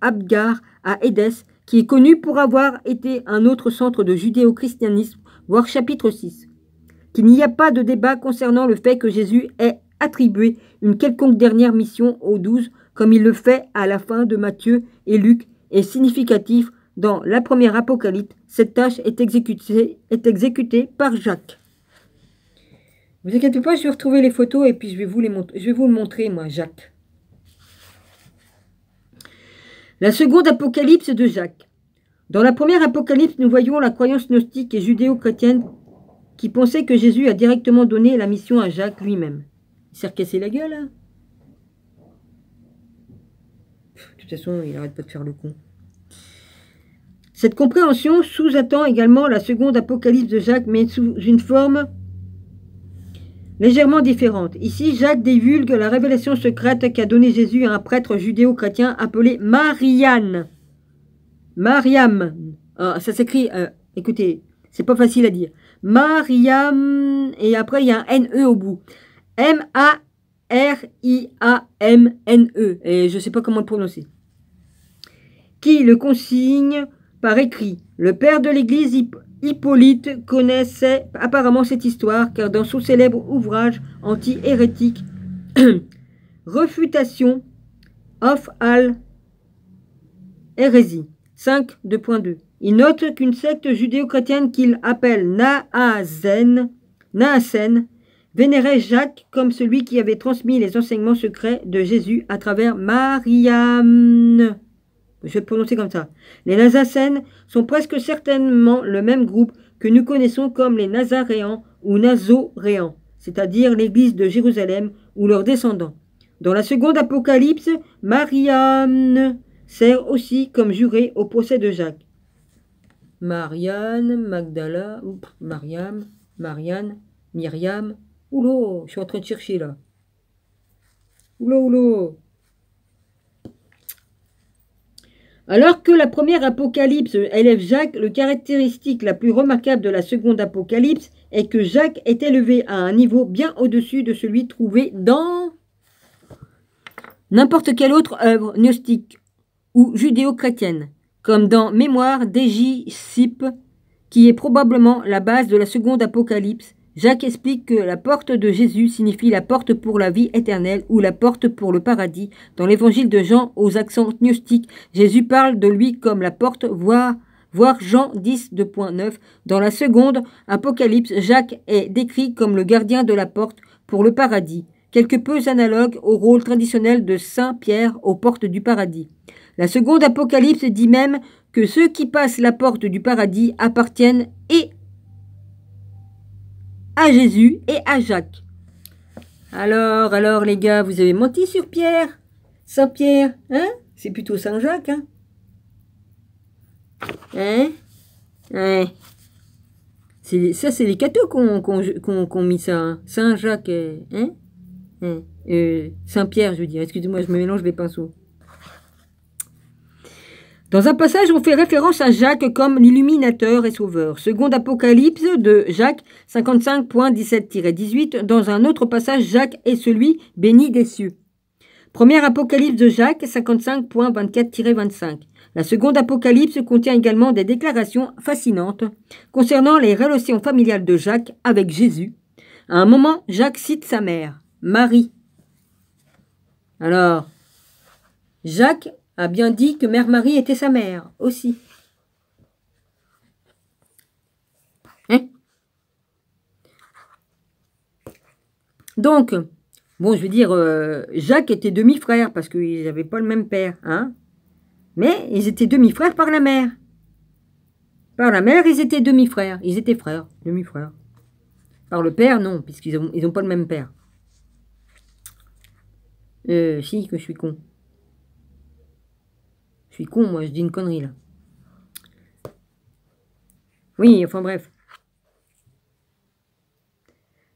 Abgar à Édesse, qui est connu pour avoir été un autre centre de judéo-christianisme, voir chapitre 6. Qu'il n'y a pas de débat concernant le fait que Jésus ait attribué une quelconque dernière mission aux 12, comme il le fait à la fin de Matthieu et Luc, est significatif. Dans la première Apocalypse, cette tâche est exécutée par Jacques. Ne vous inquiétez pas, je vais retrouver les photos et puis je vais vous le montrer, moi, Jacques. La seconde Apocalypse de Jacques. Dans la première Apocalypse, nous voyons la croyance gnostique et judéo-chrétienne qui pensait que Jésus a directement donné la mission à Jacques lui-même. Il s'est recassé la gueule, hein. De toute façon, il n'arrête pas de faire le con. Cette compréhension sous-attend également la seconde Apocalypse de Jacques, mais sous une forme légèrement différente. Ici, Jacques divulgue la révélation secrète qu'a donnée Jésus à un prêtre judéo-chrétien appelé Mariam. Ah, ça s'écrit, écoutez, c'est pas facile à dire. Mariam, et après il y a un N-E au bout. M-A-R-I-A-M-N-E, et je ne sais pas comment le prononcer. Qui le consigne par écrit. Le père de l'Église, Hippolyte, connaissait apparemment cette histoire, car dans son célèbre ouvrage anti-hérétique, Refutation of all Hérésie, 5.2, il note qu'une secte judéo-chrétienne qu'il appelle Naasen, vénérait Jacques comme celui qui avait transmis les enseignements secrets de Jésus à travers Mariam. Je vais le prononcer comme ça. Les Nazaréens sont presque certainement le même groupe que nous connaissons comme les Nazaréens ou Nazoréens, c'est-à-dire l'église de Jérusalem ou leurs descendants. Dans la seconde Apocalypse, Mariam sert aussi comme juré au procès de Jacques. Marianne, Magdala, Marianne, Myriam. Oulô, je suis en train de chercher là. Oulô. Alors que la première Apocalypse élève Jacques, le caractéristique la plus remarquable de la seconde Apocalypse est que Jacques est élevé à un niveau bien au-dessus de celui trouvé dans n'importe quelle autre œuvre gnostique ou judéo-chrétienne, comme dans Mémoire d'Égypte, qui est probablement la base de la seconde Apocalypse. Jacques explique que la porte de Jésus signifie la porte pour la vie éternelle ou la porte pour le paradis. Dans l'évangile de Jean, aux accents gnostiques, Jésus parle de lui comme la porte, voir Jean 10.9. Dans la seconde Apocalypse, Jacques est décrit comme le gardien de la porte pour le paradis, quelque peu analogue au rôle traditionnel de Saint Pierre aux portes du paradis. La seconde Apocalypse dit même que ceux qui passent la porte du paradis appartiennent et à Jésus et à Jacques. Alors les gars, vous avez menti sur Pierre, Saint Pierre, hein? C'est plutôt Saint Jacques, hein? Ça, c'est les cathos qu'on mis ça, hein? Saint Jacques, Saint Pierre, je veux dire. Excusez-moi, je me mélange les pinceaux. Dans un passage, on fait référence à Jacques comme l'illuminateur et sauveur. Seconde Apocalypse de Jacques 55.17-18. Dans un autre passage, Jacques est celui béni des cieux. Première Apocalypse de Jacques 55.24-25. La seconde Apocalypse contient également des déclarations fascinantes concernant les relations familiales de Jacques avec Jésus. À un moment, Jacques cite sa mère, Marie. Alors, Jacques a bien dit que Mère Marie était sa mère aussi. Hein? Donc, bon, je veux dire, Jacques était demi-frère parce qu'ils n'avaient pas le même père, hein? Mais ils étaient demi-frères par la mère. Par la mère, ils étaient demi-frères. Ils étaient frères, demi-frères. Par le père, non, puisqu'ils ont pas le même père. Si, que je suis con. Je suis con, moi, je dis une connerie, là. Oui, enfin bref.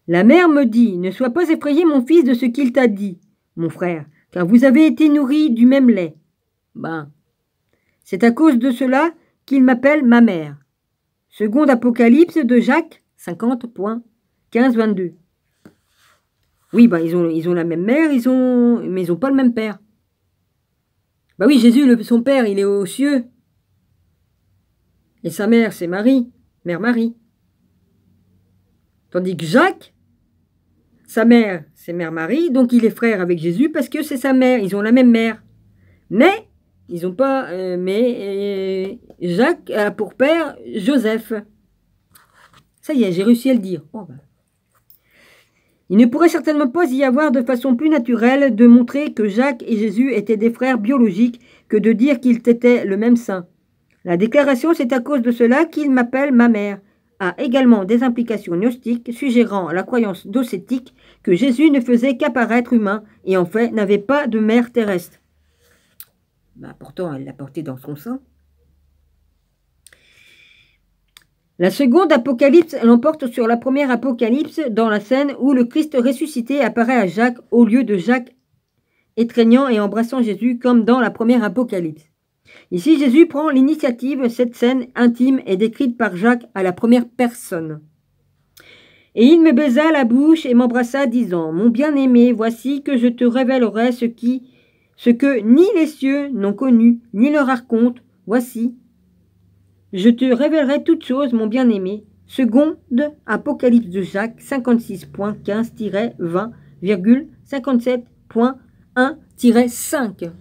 La mère me dit, ne sois pas effrayé, mon fils, de ce qu'il t'a dit, mon frère, car vous avez été nourris du même lait. Ben, c'est à cause de cela qu'il m'appelle ma mère. Seconde Apocalypse de Jacques 50.15-22. Oui, ben, ils ont la même mère, mais ils n'ont pas le même père. Ben oui, Jésus, son père, il est aux cieux. Et sa mère, c'est Marie, mère Marie. Tandis que Jacques, sa mère, c'est mère Marie, donc il est frère avec Jésus parce que c'est sa mère, ils ont la même mère. Mais, ils n'ont pas... Jacques a pour père Joseph. Ça y est, j'ai réussi à le dire. Oh ben. Il ne pourrait certainement pas y avoir de façon plus naturelle de montrer que Jacques et Jésus étaient des frères biologiques que de dire qu'ils étaient le même saint. La déclaration, c'est à cause de cela qu'il m'appelle ma mère, a également des implications gnostiques suggérant la croyance docétique que Jésus ne faisait qu'apparaître humain et en fait n'avait pas de mère terrestre. Ben, pourtant, elle l'a porté dans son sein. La seconde Apocalypse l'emporte sur la première Apocalypse dans la scène où le Christ ressuscité apparaît à Jacques au lieu de Jacques étreignant et embrassant Jésus comme dans la première Apocalypse. Ici, Jésus prend l'initiative, cette scène intime est décrite par Jacques à la première personne. Et il me baisa la bouche et m'embrassa, disant, « Mon bien-aimé, voici que je te révélerai ce que ni les cieux n'ont connu, ni leur raconte. Voici, je te révélerai toutes choses, mon bien-aimé. » Seconde Apocalypse de Jacques 56.15-20,57.1-5.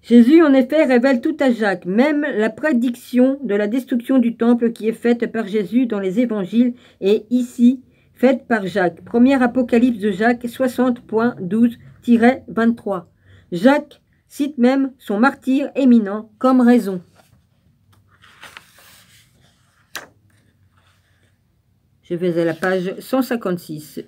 Jésus, en effet, révèle tout à Jacques, même la prédiction de la destruction du temple qui est faite par Jésus dans les évangiles est ici faite par Jacques. Première Apocalypse de Jacques 60.12-23. Jacques cite même son martyre éminent comme raison. Je vais à la page 156.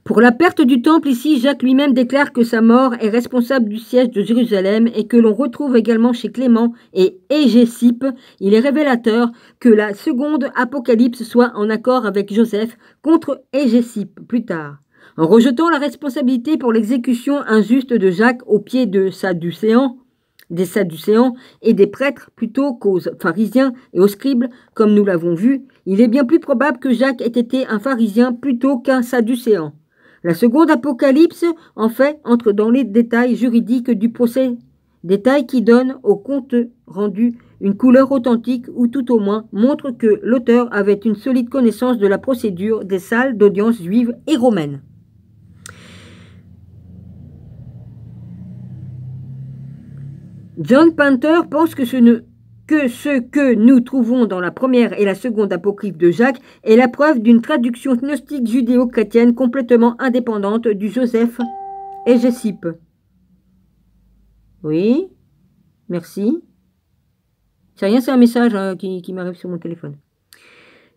Pour la perte du temple, ici, Jacques lui-même déclare que sa mort est responsable du siège de Jérusalem et que l'on retrouve également chez Clément et Égésippe. Il est révélateur que la seconde Apocalypse soit en accord avec Joseph contre Égésippe plus tard. En rejetant la responsabilité pour l'exécution injuste de Jacques aux pieds des Sadducéens et des prêtres plutôt qu'aux pharisiens et aux scribes, comme nous l'avons vu, il est bien plus probable que Jacques ait été un pharisien plutôt qu'un sadducéen. La seconde Apocalypse, en fait, entre dans les détails juridiques du procès, détails qui donnent au compte rendu une couleur authentique ou tout au moins montrent que l'auteur avait une solide connaissance de la procédure des salles d'audience juives et romaines. John Painter pense que ce que nous trouvons dans la première et la seconde apocryphe de Jacques est la preuve d'une traduction gnostique judéo-chrétienne complètement indépendante du Joseph Égésippe. Oui, merci. C'est rien, c'est un message qui m'arrive sur mon téléphone.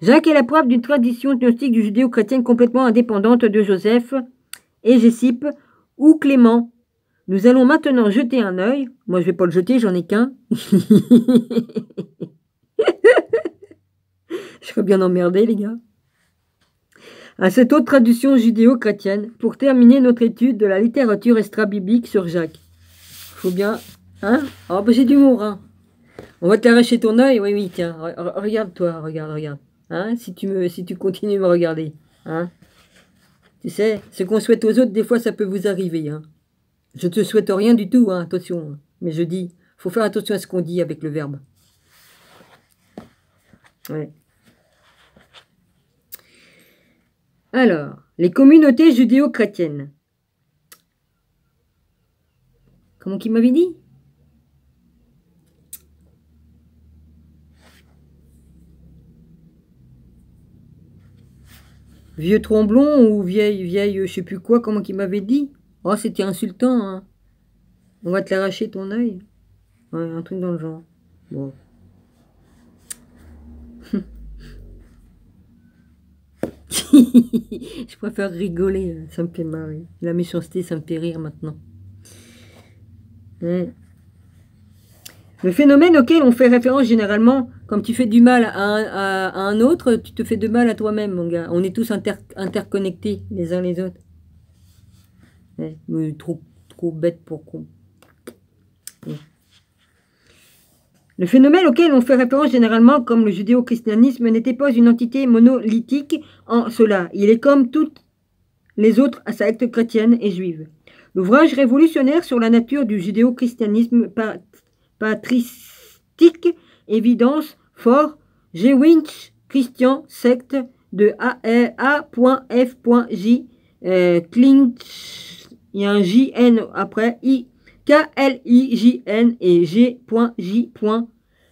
Jacques est la preuve d'une tradition gnostique du judéo-chrétienne complètement indépendante de Joseph Égésippe ou Clément. Nous allons maintenant jeter un œil. Moi, je ne vais pas le jeter, j'en ai qu'un. Je serais bien emmerdé, les gars. À cette autre tradition judéo-chrétienne, pour terminer notre étude de la littérature extra-biblique sur Jacques. Faut bien... Hein? Oh, bah j'ai du d'humour, hein. On va t'arracher ton œil. Oui, oui, tiens. Regarde-toi, regarde. Hein? Si tu continues à me regarder. Hein? Tu sais, ce qu'on souhaite aux autres, des fois, ça peut vous arriver, hein. Je te souhaite rien du tout, hein, attention. Mais je dis, faut faire attention à ce qu'on dit avec le verbe. Ouais. Alors, les communautés judéo-chrétiennes. Comment qu'il m'avait dit? vieux tromblon ou vieille, je sais plus quoi, comment qu'il m'avait dit. Oh, c'était insultant, hein. On va te l'arracher ton œil. Ouais, un truc dans le genre. Bon. Je préfère rigoler, ça me fait marrer. La méchanceté, ça me fait rire maintenant. Ouais. Le phénomène auquel on fait référence généralement, comme tu fais du mal à un autre, tu te fais de mal à toi-même, mon gars. On est tous interconnectés les uns les autres. Ouais, mais trop bête pour con. Ouais. Le phénomène auquel on fait référence généralement, comme le judéo-christianisme, n'était pas une entité monolithique en cela. Il est comme toutes les autres sectes chrétiennes et juives. L'ouvrage révolutionnaire sur la nature du judéo-christianisme patristique, évidence fort, Gewinch Christian secte de A.F.J. Klinch, il y a un J-N après, K-L-I-J-N et G.J.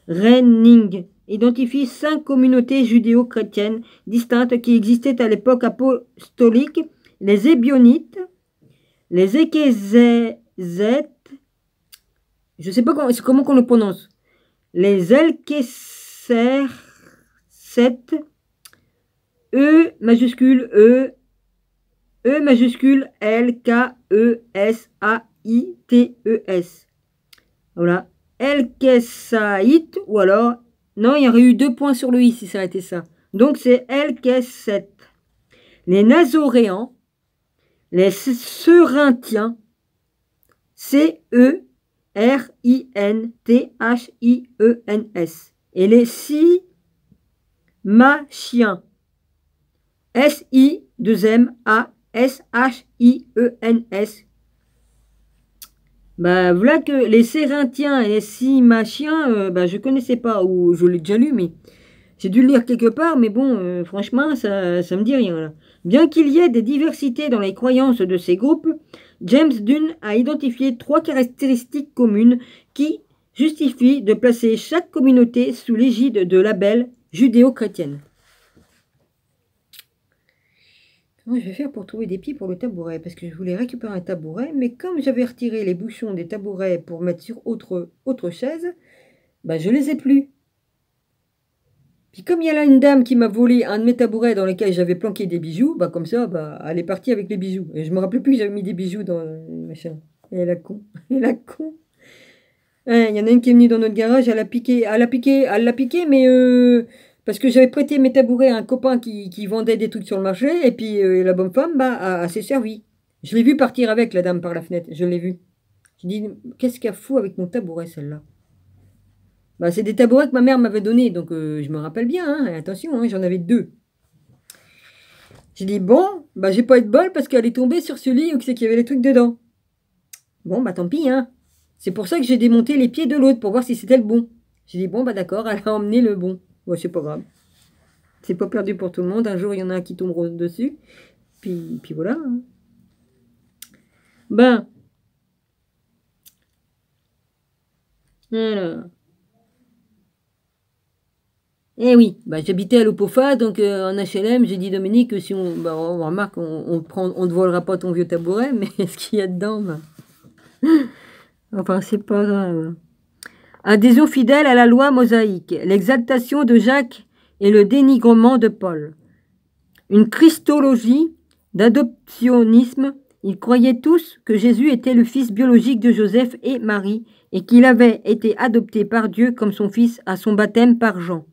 Renning identifie 5 communautés judéo-chrétiennes distinctes qui existaient à l'époque apostolique, les Ébionites, les Ékézètes, je ne sais pas comment on le prononce, les Elkésercetes, E majuscule E, E majuscule L, K, E, S, A, I, T, E, S. Voilà. Elkesaït, ou alors, non, il y aurait eu 2 points sur le I si ça a été ça. Donc c'est Elkeset. Les Nazoréens, les Serinthiens, C-E-R-I-N-T-H-I-E-N-S. Et les Simachiens, S-I-2-M-A-S-H-I-E-N-S. Bah voilà que les Sérinthiens et les Simachiens, je connaissais pas, ou je l'ai déjà lu, mais j'ai dû le lire quelque part, mais bon, franchement, ça me dit rien là. Bien qu'il y ait des diversités dans les croyances de ces groupes, James Dunn a identifié 3 caractéristiques communes qui justifient de placer chaque communauté sous l'égide de labels judéo-chrétiennes. Comment je vais faire pour trouver des pieds pour le tabouret? Parce que je voulais récupérer un tabouret, mais comme j'avais retiré les bouchons des tabourets pour mettre sur autre chaise, je les ai plus. Puis comme il y a là une dame qui m'a volé un de mes tabourets dans lesquels j'avais planqué des bijoux, comme ça, elle est partie avec les bijoux. Et je me rappelais plus que j'avais mis des bijoux dans le machin. Et la con. Et la con. Il y en a une qui est venue dans notre garage, elle l'a piqué, mais parce que j'avais prêté mes tabourets à un copain qui vendait des trucs sur le marché, et puis la bonne femme, elle s'est servie. Je l'ai vu partir avec la dame par la fenêtre, je l'ai vu. Je dis, qu'est-ce qu'elle fout avec mon tabouret, celle-là? C'est des tabourets que ma mère m'avait donnés, donc je me rappelle bien, hein, attention, hein, j'en avais 2. J'ai dit, bon, j'ai pas eu de bol parce qu'elle est tombée sur ce lit où c'est qu'il y avait les trucs dedans. Bon, tant pis, hein. C'est pour ça que j'ai démonté les pieds de l'autre pour voir si c'était le bon. J'ai dit, bon, d'accord, elle a emmené le bon. Ouais, c'est pas grave. C'est pas perdu pour tout le monde. Un jour, il y en a un qui tombe dessus. Puis voilà. Hein. Alors. Eh oui, j'habitais à l'Opofa, donc en HLM, j'ai dit Dominique, si on remarque, on ne volera pas ton vieux tabouret, mais ce qu'il y a dedans, enfin, c'est pas grave. Adhésion fidèle à la loi mosaïque, l'exaltation de Jacques et le dénigrement de Paul. Une christologie d'adoptionnisme. Ils croyaient tous que Jésus était le fils biologique de Joseph et Marie et qu'il avait été adopté par Dieu comme son fils à son baptême par Jean.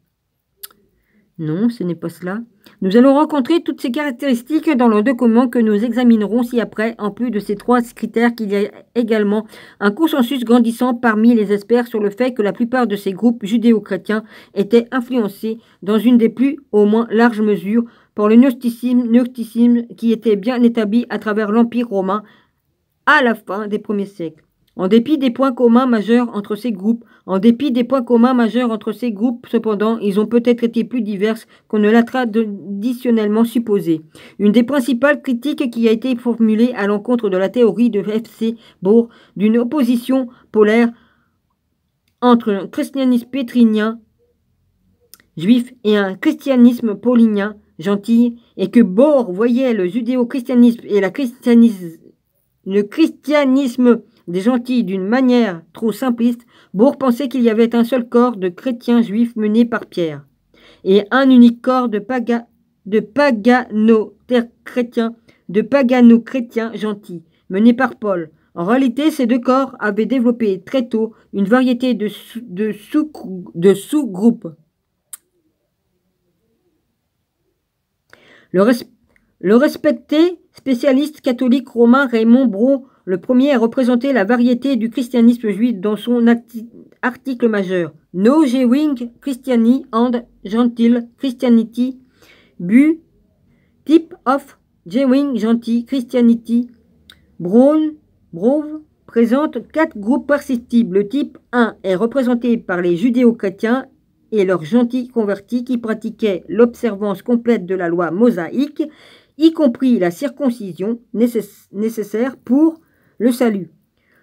Non, ce n'est pas cela. Nous allons rencontrer toutes ces caractéristiques dans le document que nous examinerons ci-après. En plus de ces 3 critères, qu'il y a également un consensus grandissant parmi les experts sur le fait que la plupart de ces groupes judéo-chrétiens étaient influencés dans une des plus au moins larges mesures par le gnosticisme qui était bien établi à travers l'Empire romain à la fin des premiers siècles. En dépit des points communs majeurs entre ces groupes, cependant, ils ont peut-être été plus diverses qu'on ne l'a traditionnellement supposé. Une des principales critiques qui a été formulée à l'encontre de la théorie de F.C. Bohr d'une opposition polaire entre un christianisme pétrinien juif et un christianisme paulinien gentille, et que Bohr voyait le judéo-christianisme et le christianisme des gentils d'une manière trop simpliste, Bohr pensait qu'il y avait un seul corps de chrétiens juifs mené par Pierre, et un unique corps de pagano-chrétiens gentils, mené par Paul. En réalité, ces deux corps avaient développé très tôt une variété de sous-groupes. Le respecté spécialiste catholique romain Raymond Braun, le premier à représenter la variété du christianisme juif dans son article majeur « No Jewing Christianity and Gentile Christianity, bu type of Jewing Gentile Christianity ». Braun présente 4 groupes perceptibles. Le type 1 est représenté par les judéo-chrétiens et leurs gentils convertis qui pratiquaient l'observance complète de la loi mosaïque, y compris la circoncision nécessaire pour le salut.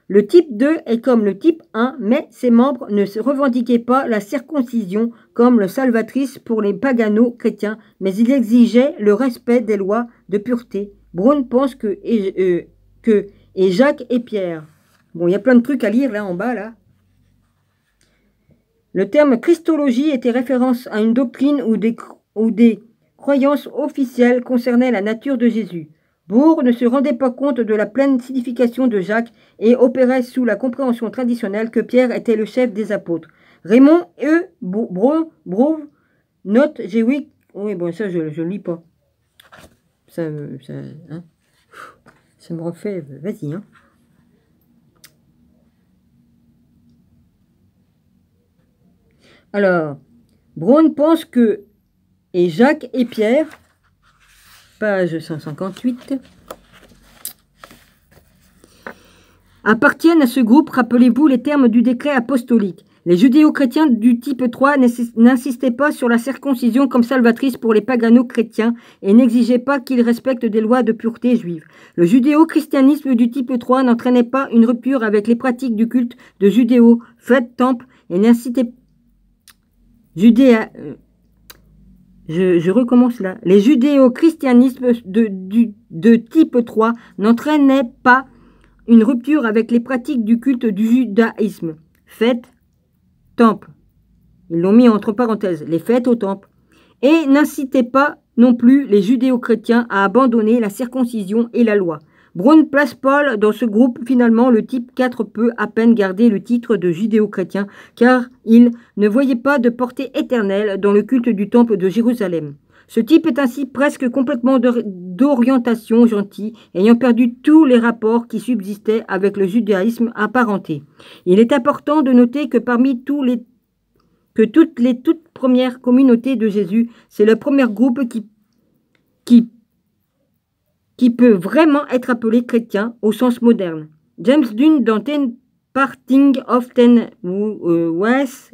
Le type 2 est comme le type 1, mais ses membres ne se revendiquaient pas la circoncision comme le salvatrice pour les pagano-chrétiens, mais ils exigeaient le respect des lois de pureté. Braun pense et Jacques et Pierre. Bon, il y a plein de trucs à lire là en bas, là. Le terme Christologie était référence à une doctrine ou des croyances officielles concernaient la nature de Jésus. Bohr ne se rendait pas compte de la pleine signification de Jacques et opérait sous la compréhension traditionnelle que Pierre était le chef des apôtres. Raymond Braun note Jéwick. Oui, bon, ça, je ne lis pas. Ça me refait. Vas-y, hein. Alors, Braun pense que, et Jacques et Pierre, page 158, appartiennent à ce groupe. Rappelez-vous les termes du décret apostolique. Les judéo-chrétiens du type 3 n'insistaient pas sur la circoncision comme salvatrice pour les pagano-chrétiens et n'exigeaient pas qu'ils respectent des lois de pureté juive. Le judéo-christianisme du type 3 n'entraînait pas une rupture avec les pratiques du culte de judéo, fête, temple, et n'incitait je recommence là. Les judéo-christianismes de type 3 n'entraînaient pas une rupture avec les pratiques du culte du judaïsme. Fête, temple. Ils l'ont mis entre parenthèses, les fêtes au temple. Et n'incitaient pas non plus les judéo-chrétiens à abandonner la circoncision et la loi. Braun place Paul dans ce groupe. Finalement, le type 4 peut à peine garder le titre de judéo-chrétien car il ne voyait pas de portée éternelle dans le culte du temple de Jérusalem. Ce type est ainsi presque complètement d'orientation gentille, ayant perdu tous les rapports qui subsistaient avec le judaïsme apparenté. Il est important de noter que parmi toutes les toutes premières communautés de Jésus, c'est le premier groupe qui peut vraiment être appelé chrétien au sens moderne. James Dunn dans Ten Parting of Ten WYS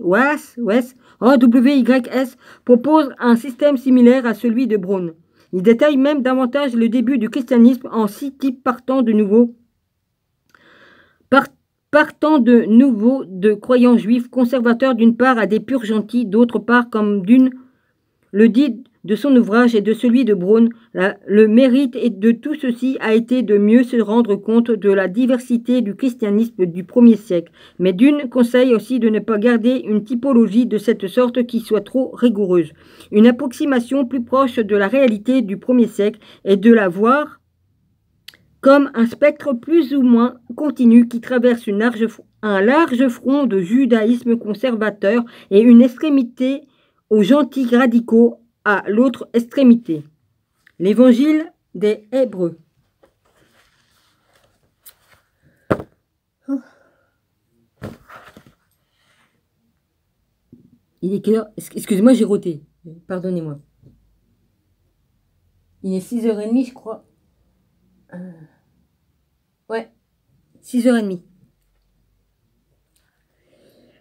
propose un système similaire à celui de Braun. Il détaille même davantage le début du christianisme en 6 types partant de nouveau de croyants juifs conservateurs d'une part à des purs gentils, d'autre part comme Dunn le dit de son ouvrage et de celui de Braun, le mérite de tout ceci a été de mieux se rendre compte de la diversité du christianisme du 1er siècle. Mais Dunn conseille aussi de ne pas garder une typologie de cette sorte qui soit trop rigoureuse. Une approximation plus proche de la réalité du 1er siècle est de la voir comme un spectre plus ou moins continu qui traverse un large front de judaïsme conservateur et une extrémité aux gentils radicaux à l'autre extrémité. L'évangile des Hébreux. Il est quelle heure? Excusez-moi, j'ai roté. Pardonnez-moi. Il est 6h30, je crois. Ouais, 6h30.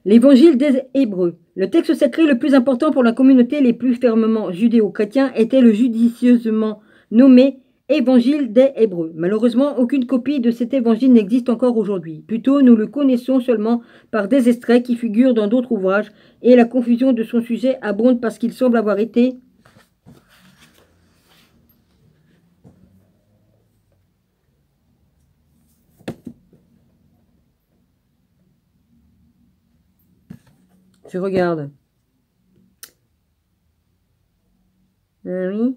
L'évangile des Hébreux. Le texte sacré le plus important pour la communauté les plus fermement judéo-chrétiens était le judicieusement nommé Évangile des Hébreux. Malheureusement, aucune copie de cet évangile n'existe encore aujourd'hui. Plutôt, nous le connaissons seulement par des extraits qui figurent dans d'autres ouvrages et la confusion de son sujet abonde parce qu'il semble avoir été Je regarde. Oui.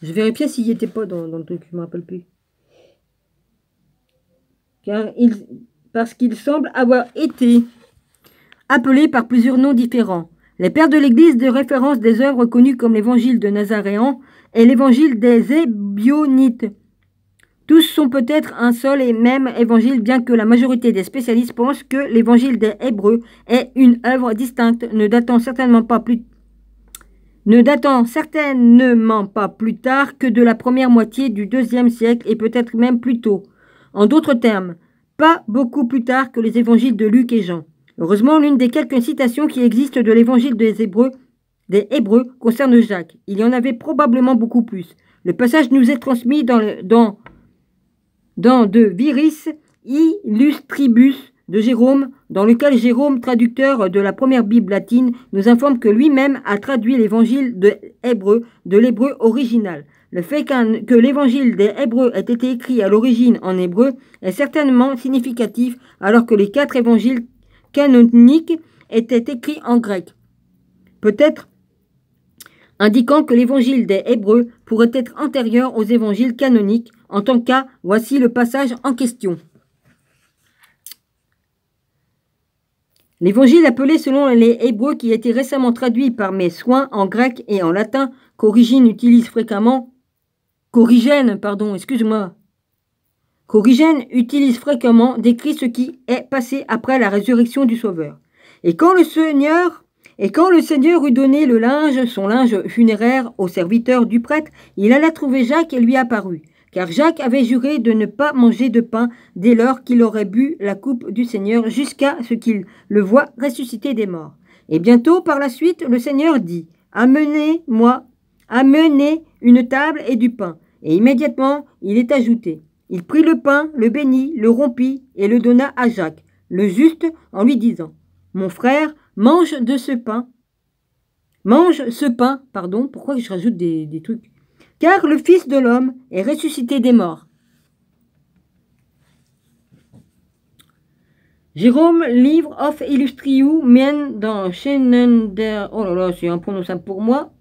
Je vérifiais s'il n'y était pas dans le truc, je ne me rappelle plus. Parce qu'il semble avoir été appelé par plusieurs noms différents. Les pères de l'Église de référence des œuvres connues comme l'évangile de Nazaréen et l'évangile des Ébionites. Tous sont peut-être un seul et même évangile, bien que la majorité des spécialistes pensent que l'évangile des Hébreux est une œuvre distincte, ne datant certainement pas plus tard que de la première moitié du IIe siècle et peut-être même plus tôt. En d'autres termes, pas beaucoup plus tard que les évangiles de Luc et Jean. Heureusement, l'une des quelques citations qui existent de l'évangile des Hébreux concerne Jacques. Il y en avait probablement beaucoup plus. Le passage nous est transmis dans De Viris Illustribus de Jérôme, dans lequel Jérôme, traducteur de la première Bible latine, nous informe que lui-même a traduit l'évangile de l'hébreu original. Le fait que l'évangile des Hébreux ait été écrit à l'origine en hébreu est certainement significatif, alors que les 4 évangiles canoniques étaient écrits en grec. Peut-être indiquant que l'évangile des Hébreux pourrait être antérieur aux évangiles canoniques. En tant que cas, voici le passage en question. L'évangile appelé selon les Hébreux, qui a été récemment traduit par mes soins en grec et en latin, qu'Origène utilise fréquemment, décrit ce qui est passé après la résurrection du Sauveur. Et quand le Seigneur eut donné son linge funéraire au serviteur du prêtre, il alla trouver Jacques et lui apparut. Car Jacques avait juré de ne pas manger de pain dès lors qu'il aurait bu la coupe du Seigneur jusqu'à ce qu'il le voie ressusciter des morts. Et bientôt, par la suite, le Seigneur dit « Amenez une table et du pain. » Et immédiatement, il est ajouté. Il prit le pain, le bénit, le rompit et le donna à Jacques, le juste, en lui disant « Mon frère, mange ce pain. Pourquoi je rajoute des trucs ? Car le Fils de l'homme est ressuscité des morts. » Jérôme, livre of Illustriu, mène dans Schenender. Oh là là, c'est imprononçable pour moi.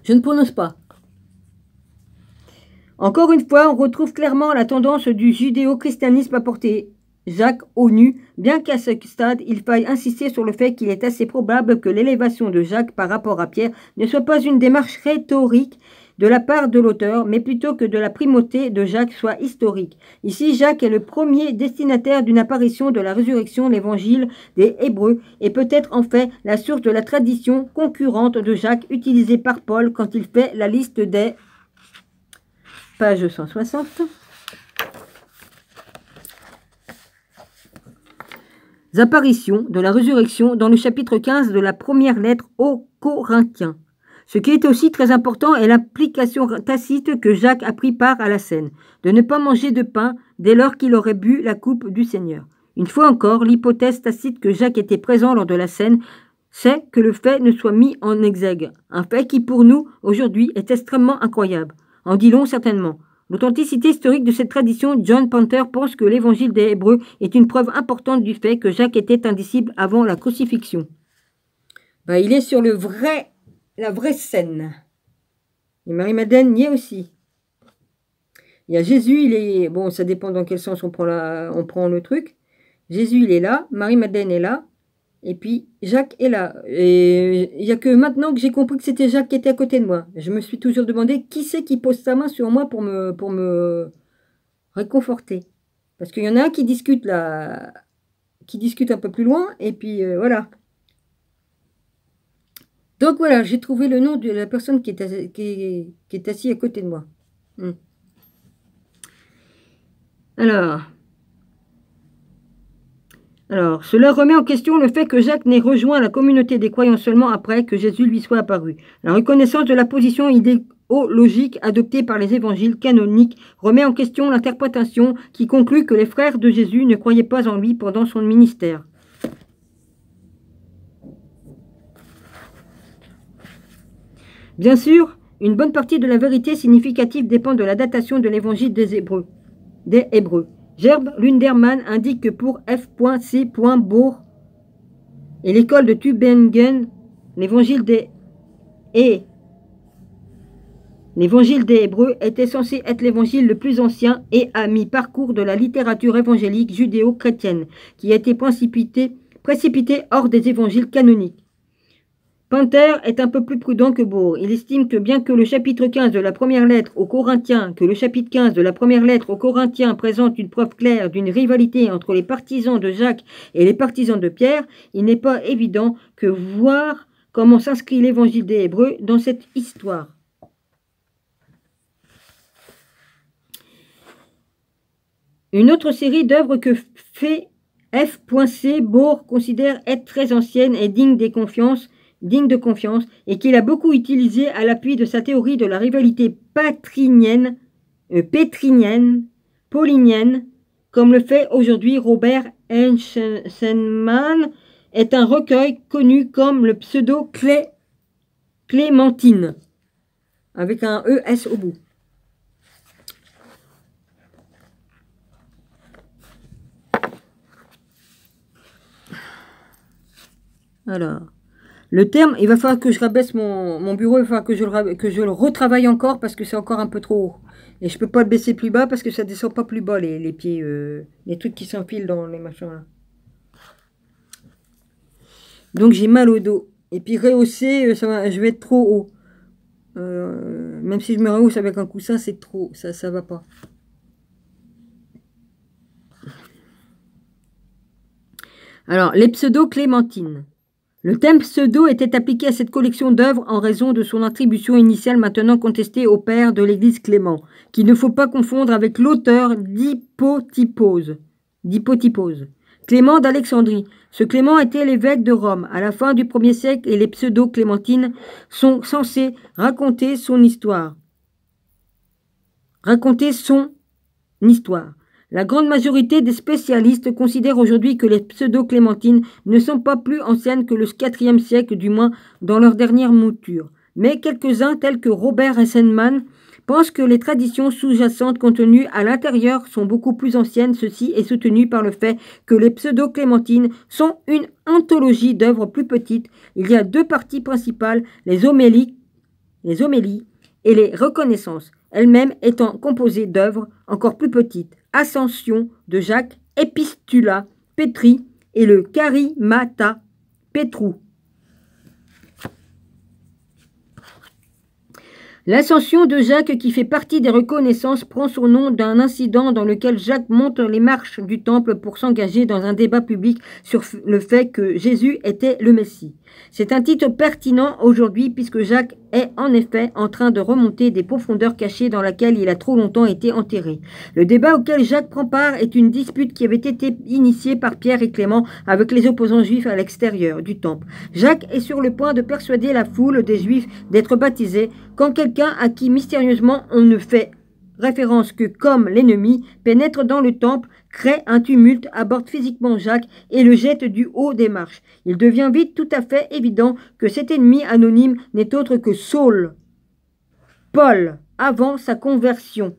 Je ne prononce pas. Encore une fois, on retrouve clairement la tendance du judéo-christianisme à porter Jacques au nu, bien qu'à ce stade, il faille insister sur le fait qu'il est assez probable que l'élévation de Jacques par rapport à Pierre ne soit pas une démarche rhétorique de la part de l'auteur, mais plutôt que de la primauté de Jacques soit historique. Ici, Jacques est le premier destinataire d'une apparition de la résurrection, l'évangile des Hébreux, et peut-être en fait la source de la tradition concurrente de Jacques utilisée par Paul quand il fait la liste des page 160. Apparitions de la résurrection dans le chapitre 15 de la première lettre aux Corinthiens. Ce qui est aussi très important est l'implication tacite que Jacques a pris part à la scène, de ne pas manger de pain dès lors qu'il aurait bu la coupe du Seigneur. Une fois encore, l'hypothèse tacite que Jacques était présent lors de la scène, c'est que le fait ne soit mis en exergue, un fait qui pour nous, aujourd'hui, est extrêmement incroyable. En dit long certainement. L'authenticité historique de cette tradition, John Panther pense que l'évangile des Hébreux est une preuve importante du fait que Jacques était un disciple avant la crucifixion. Il est sur la vraie scène. Et Marie-Madeleine y est aussi. Il y a Jésus, il est... Bon, ça dépend dans quel sens on prend le truc. Jésus, il est là. Marie-Madeleine est là. Et puis, Jacques est là. Et il n'y a que maintenant que j'ai compris que c'était Jacques qui était à côté de moi. Je me suis toujours demandé qui c'est qui pose sa main sur moi pour me réconforter. Parce qu'il y en a un qui discute là, qui discute un peu plus loin. Et puis, voilà. Donc voilà, j'ai trouvé le nom de la personne qui est assise à côté de moi. Alors, cela remet en question le fait que Jacques n'ait rejoint la communauté des croyants seulement après que Jésus lui soit apparu. La reconnaissance de la position idéologique adoptée par les évangiles canoniques remet en question l'interprétation qui conclut que les frères de Jésus ne croyaient pas en lui pendant son ministère. Bien sûr, une bonne partie de la vérité significative dépend de la datation de l'évangile des Hébreux. Gerb Lundermann indique que pour F.C. Bohr et l'école de Tübingen, l'évangile des Hébreux était censé être l'évangile le plus ancien et à mi-parcours de la littérature évangélique judéo-chrétienne, qui a été précipité hors des évangiles canoniques. Pinter est un peu plus prudent que Bohr. Il estime que bien que le chapitre 15 de la première lettre aux Corinthiens présente une preuve claire d'une rivalité entre les partisans de Jacques et les partisans de Pierre, il n'est pas évident que voir comment s'inscrit l'évangile des Hébreux dans cette histoire. Une autre série d'œuvres que F.C. Bohr considère être très ancienne et digne de confiance et qu'il a beaucoup utilisé à l'appui de sa théorie de la rivalité paulinienne, comme le fait aujourd'hui Robert Heinzelmann, est un recueil connu comme le pseudo-Clémentine, avec un ES au bout. Alors, le terme, il va falloir que je rabaisse mon bureau, il va falloir que je le retravaille encore parce que c'est encore un peu trop haut. Et je peux pas le baisser plus bas parce que ça descend pas plus bas les pieds, les trucs qui s'empilent dans les machins là. Donc j'ai mal au dos. Et puis rehausser, je vais être trop haut. Même si je me rehausse avec un coussin, c'est trop, ça va pas. Alors, les pseudo-clémentines. Le thème pseudo était appliqué à cette collection d'œuvres en raison de son attribution initiale maintenant contestée au père de l'Église Clément, qu'il ne faut pas confondre avec l'auteur d'Hypotypose. Clément d'Alexandrie. Ce Clément était l'évêque de Rome à la fin du 1er siècle et les pseudo-clémentines sont censés raconter son histoire. La grande majorité des spécialistes considèrent aujourd'hui que les pseudo-clémentines ne sont pas plus anciennes que le 4e siècle, du moins dans leur dernière mouture. Mais quelques-uns, tels que Robert Heinzelmann, pensent que les traditions sous-jacentes contenues à l'intérieur sont beaucoup plus anciennes. Ceci est soutenu par le fait que les pseudo-clémentines sont une anthologie d'œuvres plus petites. Il y a deux parties principales, les homélies et les reconnaissances, elles-mêmes étant composées d'œuvres encore plus petites. Ascension de Jacques, Epistula Petri et le Karimata Petrou. L'ascension de Jacques, qui fait partie des reconnaissances, prend son nom d'un incident dans lequel Jacques monte les marches du temple pour s'engager dans un débat public sur le fait que Jésus était le Messie. C'est un titre pertinent aujourd'hui puisque Jacques est en effet en train de remonter des profondeurs cachées dans lesquelles il a trop longtemps été enterré. Le débat auquel Jacques prend part est une dispute qui avait été initiée par Pierre et Clément avec les opposants juifs à l'extérieur du temple. Jacques est sur le point de persuader la foule des juifs d'être baptisés quand quelqu'un à qui mystérieusement on ne fait référence que comme l'ennemi pénètre dans le temple, crée un tumulte, aborde physiquement Jacques et le jette du haut des marches. Il devient vite tout à fait évident que cet ennemi anonyme n'est autre que Saul, Paul, avant sa conversion.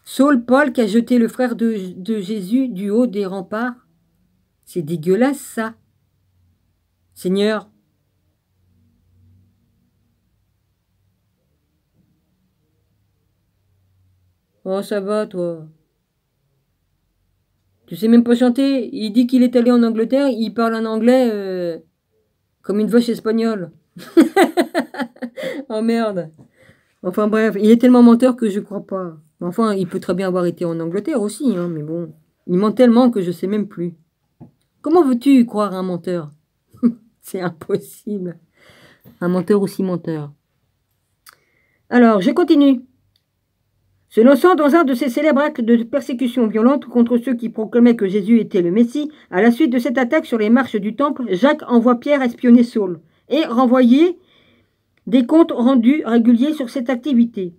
Saul, Paul, qui a jeté le frère de Jésus du haut des remparts. C'est dégueulasse ça. Seigneur, oh, ça va, toi. Tu sais même pas chanter. Il dit qu'il est allé en Angleterre, il parle en anglais comme une vache espagnole. Oh merde. Enfin bref, il est tellement menteur que je crois pas. Enfin, il peut très bien avoir été en Angleterre aussi, hein, mais bon. Il ment tellement que je sais même plus. Comment veux-tu croire un menteur? C'est impossible. Un menteur aussi menteur. Alors, je continue. Se lançant dans un de ces célèbres actes de persécution violente contre ceux qui proclamaient que Jésus était le Messie, à la suite de cette attaque sur les marches du temple, Jacques envoie Pierre espionner Saul et renvoyer des comptes rendus réguliers sur cette activité.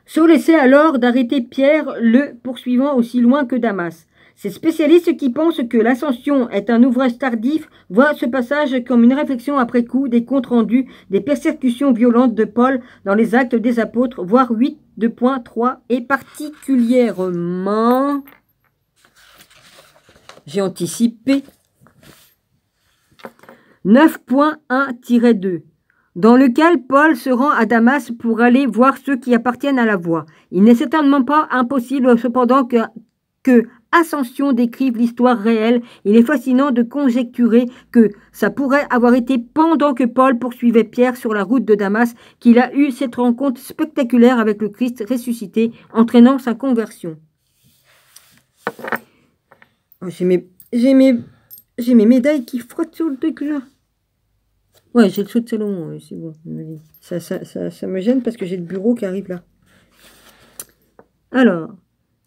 Saul essaie alors d'arrêter Pierre, le poursuivant aussi loin que Damas. Ces spécialistes qui pensent que l'Ascension est un ouvrage tardif voient ce passage comme une réflexion après coup des comptes rendus des persécutions violentes de Paul dans les Actes des Apôtres, voire 8.3 et particulièrement, j'ai anticipé, 9.1-2, dans lequel Paul se rend à Damas pour aller voir ceux qui appartiennent à la voie. Il n'est certainement pas impossible cependant que Ascension décrive l'histoire réelle. Il est fascinant de conjecturer que ça pourrait avoir été pendant que Paul poursuivait Pierre sur la route de Damas qu'il a eu cette rencontre spectaculaire avec le Christ ressuscité, entraînant sa conversion. Oh, j'ai mes médailles qui frottent sur le truc là. Ouais, j'ai le sceau de Salomon, c'est bon. Ça me gêne parce que j'ai le bureau qui arrive là. Alors,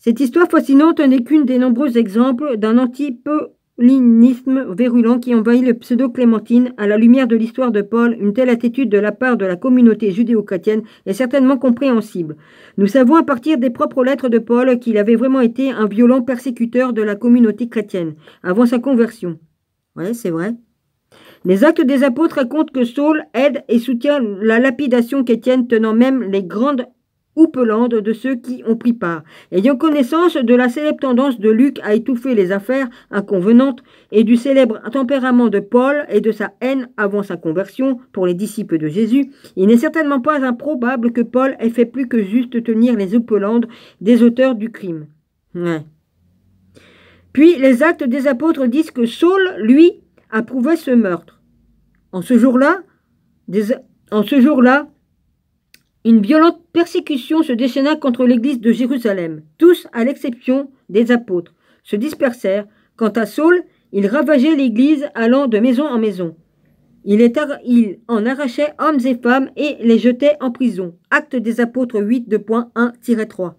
cette histoire fascinante n'est qu'une des nombreux exemples d'un antipaulinisme virulent qui envahit le pseudo-clémentine. À la lumière de l'histoire de Paul, une telle attitude de la part de la communauté judéo-chrétienne est certainement compréhensible. Nous savons à partir des propres lettres de Paul qu'il avait vraiment été un violent persécuteur de la communauté chrétienne, avant sa conversion. Ouais, c'est vrai. Les Actes des Apôtres racontent que Saul aide et soutient la lapidation chrétienne, tenant même les grandes houppelande de ceux qui ont pris part. Ayant connaissance de la célèbre tendance de Luc à étouffer les affaires inconvenantes et du célèbre tempérament de Paul et de sa haine avant sa conversion pour les disciples de Jésus, il n'est certainement pas improbable que Paul ait fait plus que juste tenir les houppelandes des auteurs du crime. Ouais. Puis les Actes des Apôtres disent que Saul, lui, approuvait ce meurtre. En ce jour-là, une violente persécution se déchaîna contre l'église de Jérusalem. Tous, à l'exception des apôtres, se dispersèrent. Quant à Saul, il ravageait l'église allant de maison en maison. Il en arrachait hommes et femmes et les jetait en prison. Actes des Apôtres 8.1-3.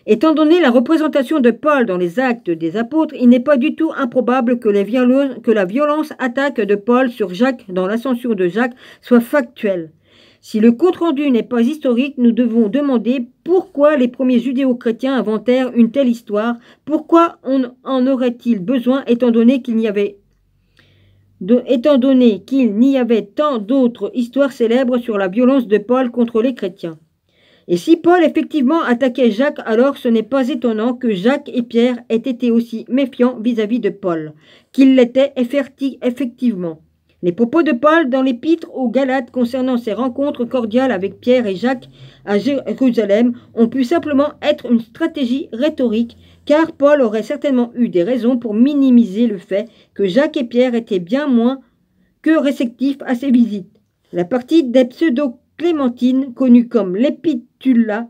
Étant donné la représentation de Paul dans les Actes des Apôtres, il n'est pas du tout improbable que la violence attaque de Paul sur Jacques dans l'ascension de Jacques soit factuelle. Si le compte-rendu n'est pas historique, nous devons demander pourquoi les premiers judéo-chrétiens inventèrent une telle histoire, pourquoi en aurait-il besoin étant donné qu'il n'y avait tant d'autres histoires célèbres sur la violence de Paul contre les chrétiens. Et si Paul effectivement attaquait Jacques, alors ce n'est pas étonnant que Jacques et Pierre aient été aussi méfiants vis-à-vis de Paul, qu'ils l'étaient effectivement. Les propos de Paul dans l'épître aux Galates concernant ses rencontres cordiales avec Pierre et Jacques à Jérusalem ont pu simplement être une stratégie rhétorique, car Paul aurait certainement eu des raisons pour minimiser le fait que Jacques et Pierre étaient bien moins que réceptifs à ses visites. La partie des pseudo-clémentines, connue comme l'épistula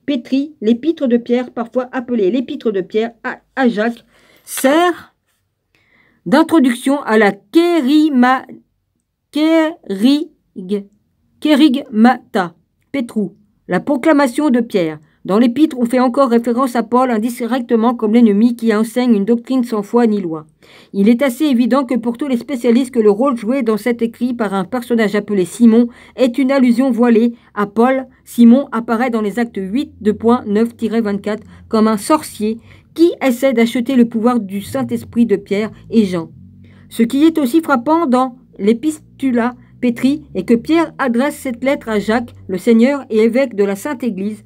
Pétri, l'épître de Pierre, parfois appelée l'épître de Pierre à Jacques, sert d'introduction à la Kérigmata, Pétrou, la proclamation de Pierre. Dans l'épître, on fait encore référence à Paul indirectement comme l'ennemi qui enseigne une doctrine sans foi ni loi. Il est assez évident que pour tous les spécialistes que le rôle joué dans cet écrit par un personnage appelé Simon est une allusion voilée à Paul. Simon apparaît dans les Actes 8.9-24 comme un sorcier qui essaie d'acheter le pouvoir du Saint-Esprit de Pierre et Jean. Ce qui est aussi frappant dans l'épistula Pétri est que Pierre adresse cette lettre à Jacques, le Seigneur et évêque de la Sainte Église,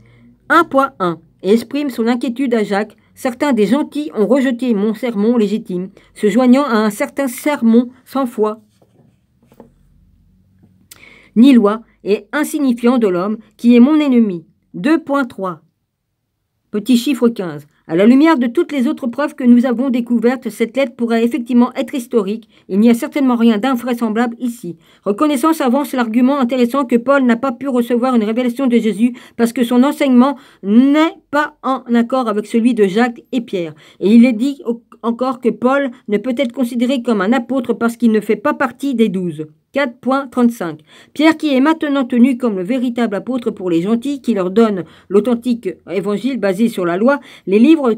1.1, et exprime son inquiétude à Jacques. Certains des gentils ont rejeté mon sermon légitime, se joignant à un certain sermon sans foi ni loi et insignifiant de l'homme qui est mon ennemi. 2.3. Petit chiffre 15. À la lumière de toutes les autres preuves que nous avons découvertes, cette lettre pourrait effectivement être historique. Il n'y a certainement rien d'invraisemblable ici. Reconnaissance avance l'argument intéressant que Paul n'a pas pu recevoir une révélation de Jésus parce que son enseignement n'est pas en accord avec celui de Jacques et Pierre. Et il est dit encore que Paul ne peut être considéré comme un apôtre parce qu'il ne fait pas partie des 12. 4.35. Pierre qui est maintenant tenu comme le véritable apôtre pour les gentils qui leur donne l'authentique évangile basé sur la loi, les livres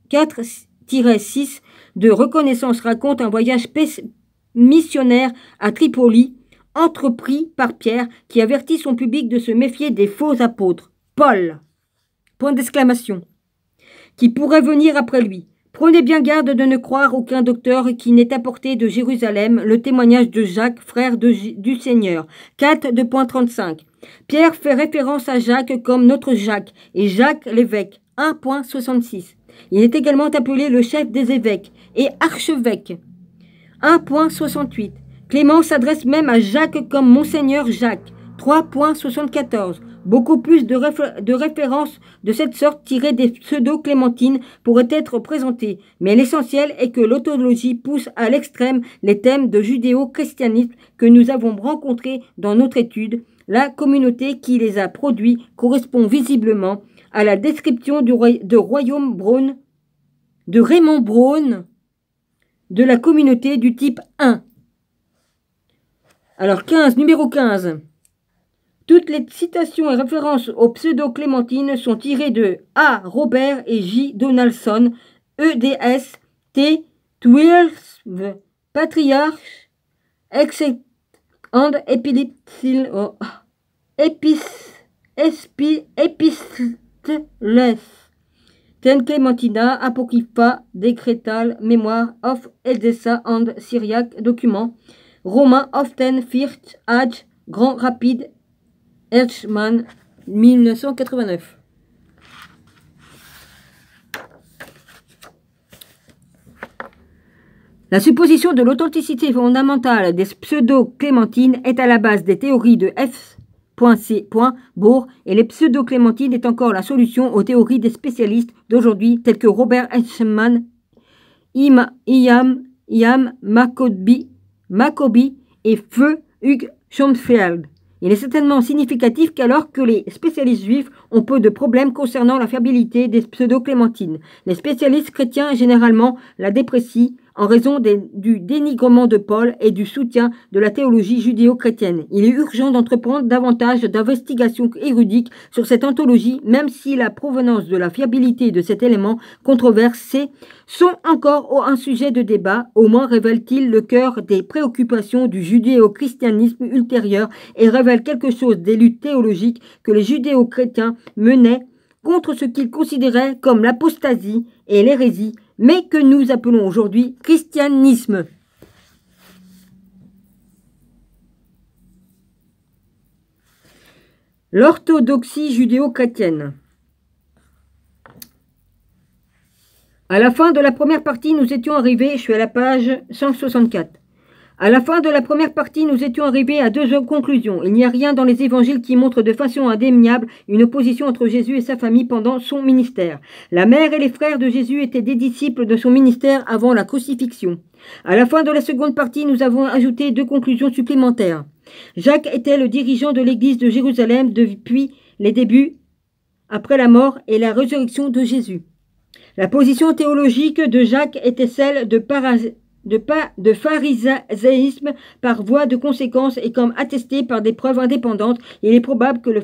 4-6 de reconnaissance racontent un voyage missionnaire à Tripoli entrepris par Pierre qui avertit son public de se méfier des faux apôtres. Paul. Point d'exclamation. qui pourrait venir après lui. Prenez bien garde de ne croire aucun docteur qui n'ait apporté de Jérusalem le témoignage de Jacques, frère du Seigneur. 4.35. Pierre fait référence à Jacques comme notre Jacques et Jacques l'évêque. 1.66. Il est également appelé le chef des évêques et archevêque. 1.68. Clément s'adresse même à Jacques comme Monseigneur Jacques. 3.74. Beaucoup plus de références de cette sorte tirées des pseudo-clémentines pourraient être présentées, mais l'essentiel est que l'autologie pousse à l'extrême les thèmes de judéo-christianisme que nous avons rencontrés dans notre étude. La communauté qui les a produits correspond visiblement à la description de Raymond Brown de la communauté du type 1. Alors numéro 15. Toutes les citations et références aux pseudo-clémentines sont tirées de A. Robert et J. Donaldson, EDS, T. 12 Patriarchs, Except and Epistles, Ten Clementina, Apocrypha, Decretal, Memoir of Edessa and Syriac, Document, Romain of Ten First Age, Grand Rapide, Hertzmann, 1989. La supposition de l'authenticité fondamentale des pseudo-clémentines est à la base des théories de F.C. Bohr et les pseudo-clémentines est encore la solution aux théories des spécialistes d'aujourd'hui tels que Robert Hertzmann, Iam Macoby et Feu Hugh Schonfeld. Il est certainement significatif qu'alors que les spécialistes juifs ont peu de problèmes concernant la fiabilité des pseudo-clémentines, les spécialistes chrétiens généralement la déprécient en raison du dénigrement de Paul et du soutien de la théologie judéo-chrétienne. Il est urgent d'entreprendre davantage d'investigations érudiques sur cette anthologie, même si la provenance de la fiabilité de cet élément controversé sont encore un sujet de débat, au moins révèle-t-il le cœur des préoccupations du judéo-christianisme ultérieur et révèle quelque chose des luttes théologiques que les judéo-chrétiens menaient contre ce qu'ils considéraient comme l'apostasie et l'hérésie, mais que nous appelons aujourd'hui christianisme. L'orthodoxie judéo-chrétienne. À la fin de la première partie, nous étions arrivés, je suis à la page 164. À la fin de la première partie, nous étions arrivés à deux conclusions. Il n'y a rien dans les évangiles qui montre de façon indéniable une opposition entre Jésus et sa famille pendant son ministère. La mère et les frères de Jésus étaient des disciples de son ministère avant la crucifixion. À la fin de la seconde partie, nous avons ajouté deux conclusions supplémentaires. Jacques était le dirigeant de l'église de Jérusalem depuis les débuts, après la mort et la résurrection de Jésus. La position théologique de Jacques était celle de pharisaïsme par voie de conséquence et comme attesté par des preuves indépendantes, il est probable que le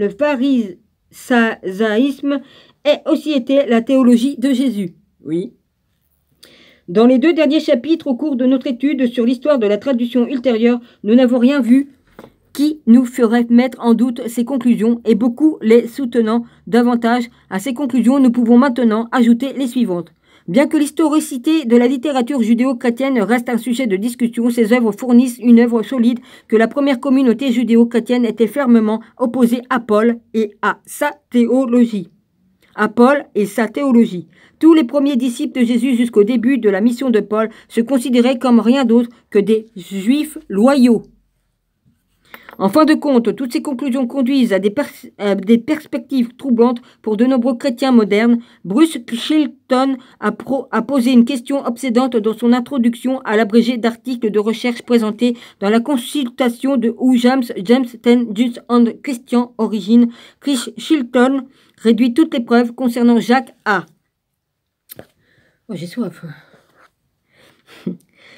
pharisaïsme ait aussi été la théologie de Jésus. Oui. Dans les deux derniers chapitres au cours de notre étude sur l'histoire de la traduction ultérieure, nous n'avons rien vu qui nous ferait mettre en doute ces conclusions et beaucoup les soutenant davantage à ces conclusions, nous pouvons maintenant ajouter les suivantes. Bien que l'historicité de la littérature judéo-chrétienne reste un sujet de discussion, ces œuvres fournissent une œuvre solide que la première communauté judéo-chrétienne était fermement opposée à Paul et à sa théologie. Tous les premiers disciples de Jésus jusqu'au début de la mission de Paul se considéraient comme rien d'autre que des juifs loyaux. En fin de compte, toutes ces conclusions conduisent à des perspectives troublantes pour de nombreux chrétiens modernes. Bruce Chilton a posé une question obsédante dans son introduction à l'abrégé d'articles de recherche présentés dans la consultation de James Ten Just and Christian Origin. Chris Chilton réduit toutes les preuves concernant Jacques à... Oh, j'ai soif.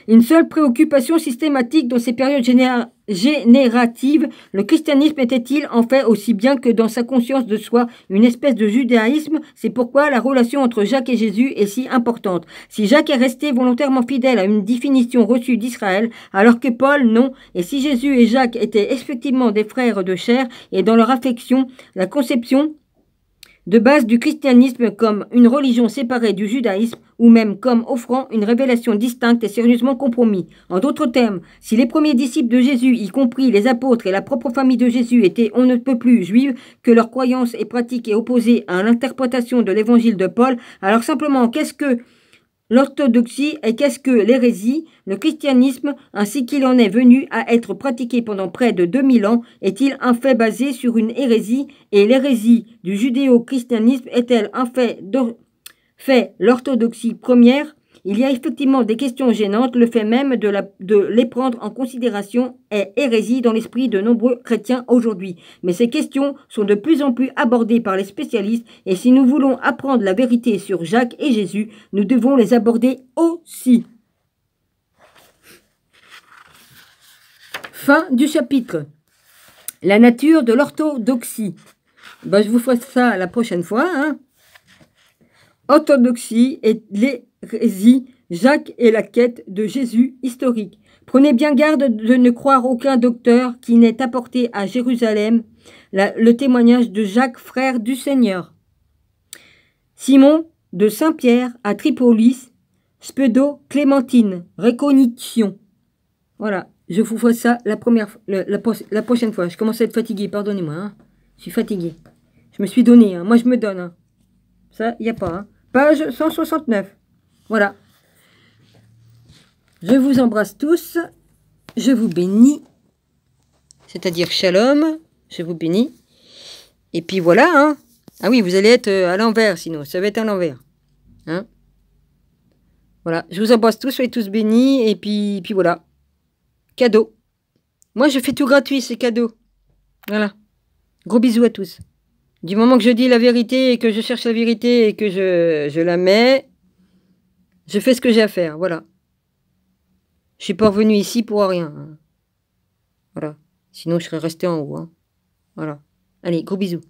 Une seule préoccupation systématique dans ces périodes génératives, le christianisme était-il en fait aussi bien que dans sa conscience de soi une espèce de judaïsme? C'est pourquoi la relation entre Jacques et Jésus est si importante. Si Jacques est resté volontairement fidèle à une définition reçue d'Israël, alors que Paul non, et si Jésus et Jacques étaient effectivement des frères de chair et dans leur affection, la conception de base du christianisme comme une religion séparée du judaïsme ou même comme offrant une révélation distincte et sérieusement compromis. En d'autres termes, si les premiers disciples de Jésus, y compris les apôtres et la propre famille de Jésus, étaient on ne peut plus juives, que leur croyance et pratique est opposée à l'interprétation de l'évangile de Paul, alors simplement qu'est-ce que l'orthodoxie et qu'est-ce que l'hérésie? Le christianisme, ainsi qu'il en est venu à être pratiqué pendant près de 2000 ans, est-il un fait basé sur une hérésie? Et l'hérésie du judéo-christianisme est-elle un fait l'orthodoxie première? Il y a effectivement des questions gênantes. Le fait même de les prendre en considération est hérésie dans l'esprit de nombreux chrétiens aujourd'hui. Mais ces questions sont de plus en plus abordées par les spécialistes et si nous voulons apprendre la vérité sur Jacques et Jésus, nous devons les aborder aussi. Fin du chapitre. La nature de l'orthodoxie. Je vous ferai ça la prochaine fois. Orthodoxie et l'hérésie, Jacques et la quête de Jésus historique. Prenez bien garde de ne croire aucun docteur qui n'ait apporté à Jérusalem le témoignage de Jacques, frère du Seigneur. Simon de Saint-Pierre à Tripolis, Speudo Clémentine, Récognition. Voilà, je vous ferai ça la prochaine fois. Je commence à être fatigué, pardonnez-moi. Je suis fatigué. Je me suis donné, moi je me donne. Ça, il n'y a pas. Page 169. Voilà. Je vous embrasse tous. Je vous bénis. C'est-à-dire shalom. Je vous bénis. Et puis voilà. Ah oui, vous allez être à l'envers sinon. Ça va être à l'envers. Voilà. Je vous embrasse tous. Soyez tous bénis. Et puis voilà. Cadeau. Moi, je fais tout gratuit. C'est cadeau. Voilà. Gros bisous à tous. Du moment que je dis la vérité et que je cherche la vérité et que je la mets, je fais ce que j'ai à faire, voilà. Je suis pas revenu ici pour rien. Voilà. Sinon, je serais resté en haut. Voilà. Allez, gros bisous.